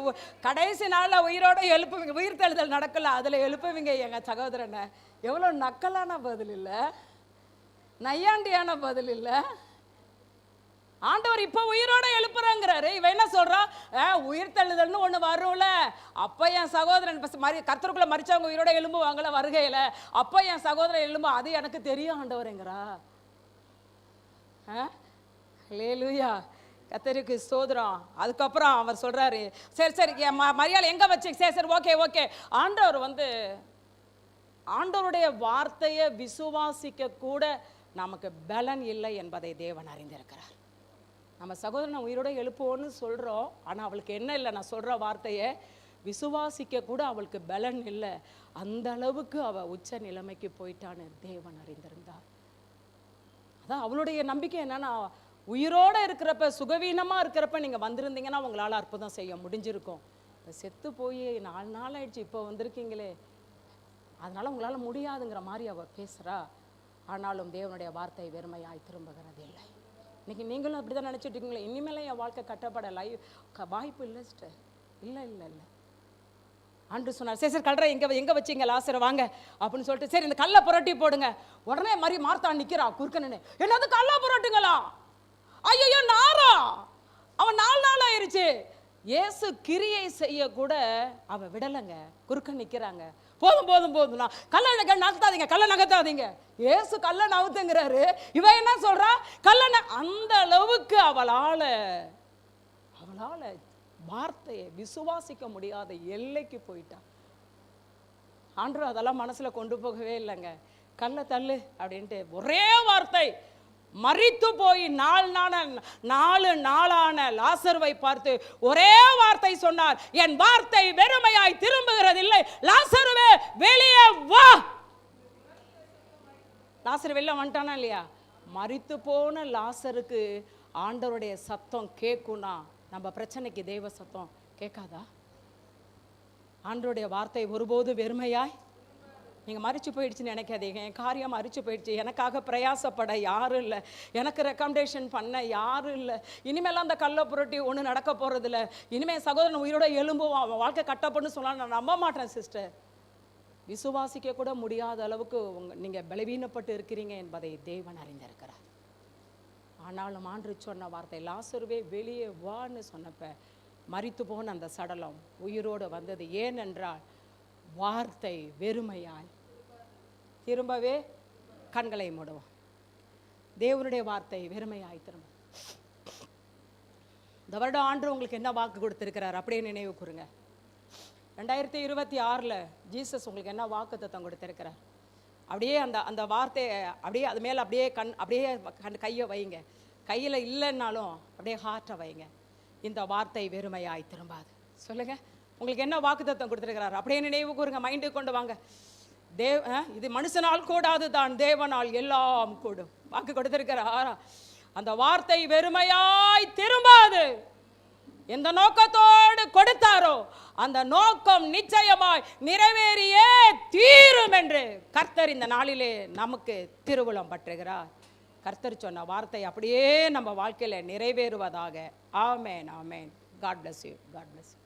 கடைசி நாளில் உயிரோட எழுப்புவீங்க, உயிர் தெழுதல் நடக்கல, அதில் எழுப்புவீங்க எங்க சகோதரனை. எவ்வளோ நக்கலான பதில் இல்லை, நையாண்டியான பதில் இல்லை. ஆண்டவர் இப்போ உயிரோட எழுப்புறாங்கிறாரு. இவன் என்ன சொல்றா? உயிர் தெழுதல்னு ஒன்று வரும்ல, அப்போ என் சகோதரன் கர்த்தருக்குள்ள மரிச்சவங்க உயிரோட எழும்புவாங்கள வருகையில, அப்போ என் சகோதரன் எழும்பு, அது எனக்கு தெரியும் ஆண்டவருங்கிறா. ஹல்லேலூயா, கர்த்தருக்கு ஸ்தோத்திரம். அதுக்கப்புறம் அவர் சொல்றாரு, சரி சரி மரியாதை எங்க வச்சு, சரி சரி ஓகே ஓகே. ஆண்டவர் வந்து ஆண்டவருடைய வார்த்தையை விசுவாசிக்க கூட நமக்கு பலன் இல்லை என்பதை தேவன் அறிந்திருக்கிறார். நம்ம சகோதரனை உயிரோட எழுப்புவோன்னு சொல்றோம், ஆனா அவளுக்கு என்ன இல்லை? நான் சொல்ற வார்த்தையை விசுவாசிக்க கூட அவளுக்கு பலன் இல்லை. அந்த அளவுக்கு அவ உச்ச நிலைமைக்கு போயிட்டான்னு தேவன் அறிந்திருந்தார். அதான் அவளுடைய நம்பிக்கை என்னன்னா, உயிரோட இருக்கிறப்ப, சுகவீனமா இருக்கிறப்ப நீங்க வந்திருந்தீங்கன்னா உங்களால அற்புதம் செய்ய முடிஞ்சிருக்கும். செத்து போய் 4 நாள் ஆயிடுச்சு, இப்போ வந்திருக்கீங்களே, அதனால உங்களால முடியாதுங்கிற மாதிரி அவ பேசுறா. ஆனாலும் தேவனுடைய வார்த்தை வெறுமையாய் திரும்புகிறது இல்லை. இன்னைக்கு நீங்களும் அப்படிதான் நினைச்சிட்டு இருக்கீங்களே, இனிமேல என் வாழ்க்கை கட்டப்பட வாய்ப்பு இல்லை சிஸ்டர். இல்லை இல்லை இல்லை. ஆண்டு சொன்னார், சரி சரி கல்ற எங்க வச்சிங்க லாசரை வாங்க அப்படின்னு சொல்லிட்டு, சரி இந்த கல்லை புரட்டி போடுங்க. உடனே மாதிரி மார்த்தா நிக்கிறா குறுக்கன்னு, என்னது கல்லா புரட்டுங்களா? ஐயோ நாரா, அவன் 4 நாள் ஆயிருச்சு. இயேசு கிரியை செய்ய கூட அவ விடலைங்க, குறுக்க நிக்கிறாங்க. போதும் போதும் போதும், கல்லை நகர்த்தாதீங்க, கல்லை நகர்த்தாதீங்க. இயேசு கல்லை நகர்த்துங்கிறாரு, இவன் என்ன சொல்றா? கல்லை. அந்த அளவுக்கு அவளால வார்த்தையை விசுவாசிக்க முடியாத எல்லைக்கு போயிட்டா. ஆண்டவர் அதெல்லாம் மனசுல கொண்டு போகவே இல்லைங்க. கல்லை தள்ளு அப்படின்ட்டு ஒரே வார்த்தை. மரித்து போய் 4 நாளான லாசருவை பார்த்து ஒரே வார்த்தை சொன்னார், என் வார்த்தை வெறுமையாய் திரும்புகிறது இல்லை, லாசருவே வெளியே வா. லாசர் வெளில வந்துட்டானா இல்லையா? மரித்து போன லாசருக்கு ஆண்டவருடைய சத்தம் கேட்கும்னா நம்ம பிரச்சனைக்கு தெய்வ சத்தம் கேட்காதா? ஆண்டவருடைய வார்த்தை ஒருபோது வெறுமையாய். நீங்கள் மறிச்சு போயிடுச்சுன்னு நினைக்காதீங்க. என் காரியம் மறிச்சு போயிடுச்சு, எனக்காக பிரயாசப்பட யாரும் இல்லை, எனக்கு ரெக்கமெண்டேஷன் பண்ண யாரும் இல்லை, இனிமேலாம் அந்த கல்லை புரட்டி ஒன்றும் நடக்க போகிறதில்ல, இனிமேல் சகோதரன் உயிரோட எலும்புவான், அவன் வாழ்க்கை கட்டப்பன்னு சொன்னால் நான் நம்ப மாட்டேன் சிஸ்டர். விசுவாசிக்க கூட முடியாத அளவுக்கு நீங்கள் பலவீனப்பட்டு இருக்கிறீங்க என்பதை தேவன் அறிந்திருக்கிறார். ஆனாலும் ஆண்டு சொன்ன வார்த்தை, லாசருவே வெளியே வான்னு சொன்னப்ப மரித்து போன அந்த சடலம் உயிரோடு வந்தது. ஏனென்றால் வார்த்தை வெறுமையாய் திரும்பவே கண்களை மூடுவோம். தேவனுடைய வார்த்தை வெறுமையாய் திரும்ப. இந்த வருடம் ஆண்டு உங்களுக்கு என்ன வாக்கு கொடுத்திருக்கிறார் அப்படியே நினைவு கூறுங்க. 2026 ஜீசஸ் உங்களுக்கு என்ன வாக்குத்தத்தம் கொடுத்திருக்கிறார் அப்படியே அந்த வார்த்தையை அப்படியே அது மேலே அப்படியே கையை வைங்க. கையில் இல்லைன்னாலும் அப்படியே ஹார்ட்டை வைங்க. இந்த வார்த்தை வெறுமையாய் திரும்பாது. சொல்லுங்க, உங்களுக்கு என்ன வாக்குத்தத்தம் கொடுத்திருக்கிறார் அப்படியே நினைவு கூறுங்க, மைண்டுக்கு கொண்டு வாங்க. இது மனுஷனால் கூடாது தான், தேவனால் எல்லாம் கூடும். வாக்கு கொடுத்திருக்கிறார். அந்த வார்த்தை வெறுமையாய் திரும்பாது. எந்த நோக்கத்தோடு கொடுத்தாரோ அந்த நோக்கம் நிச்சயமாய் நிறைவேறியே தீரும் என்று கர்த்தர் இந்த நாளிலே நமக்கு திருவுளம் பற்றுகிறார். கர்த்தர் சொன்ன வார்த்தை அப்படியே நம்ம வாழ்க்கையில நிறைவேறுவதாக. ஆமென், ஆமென். God bless you. God bless you.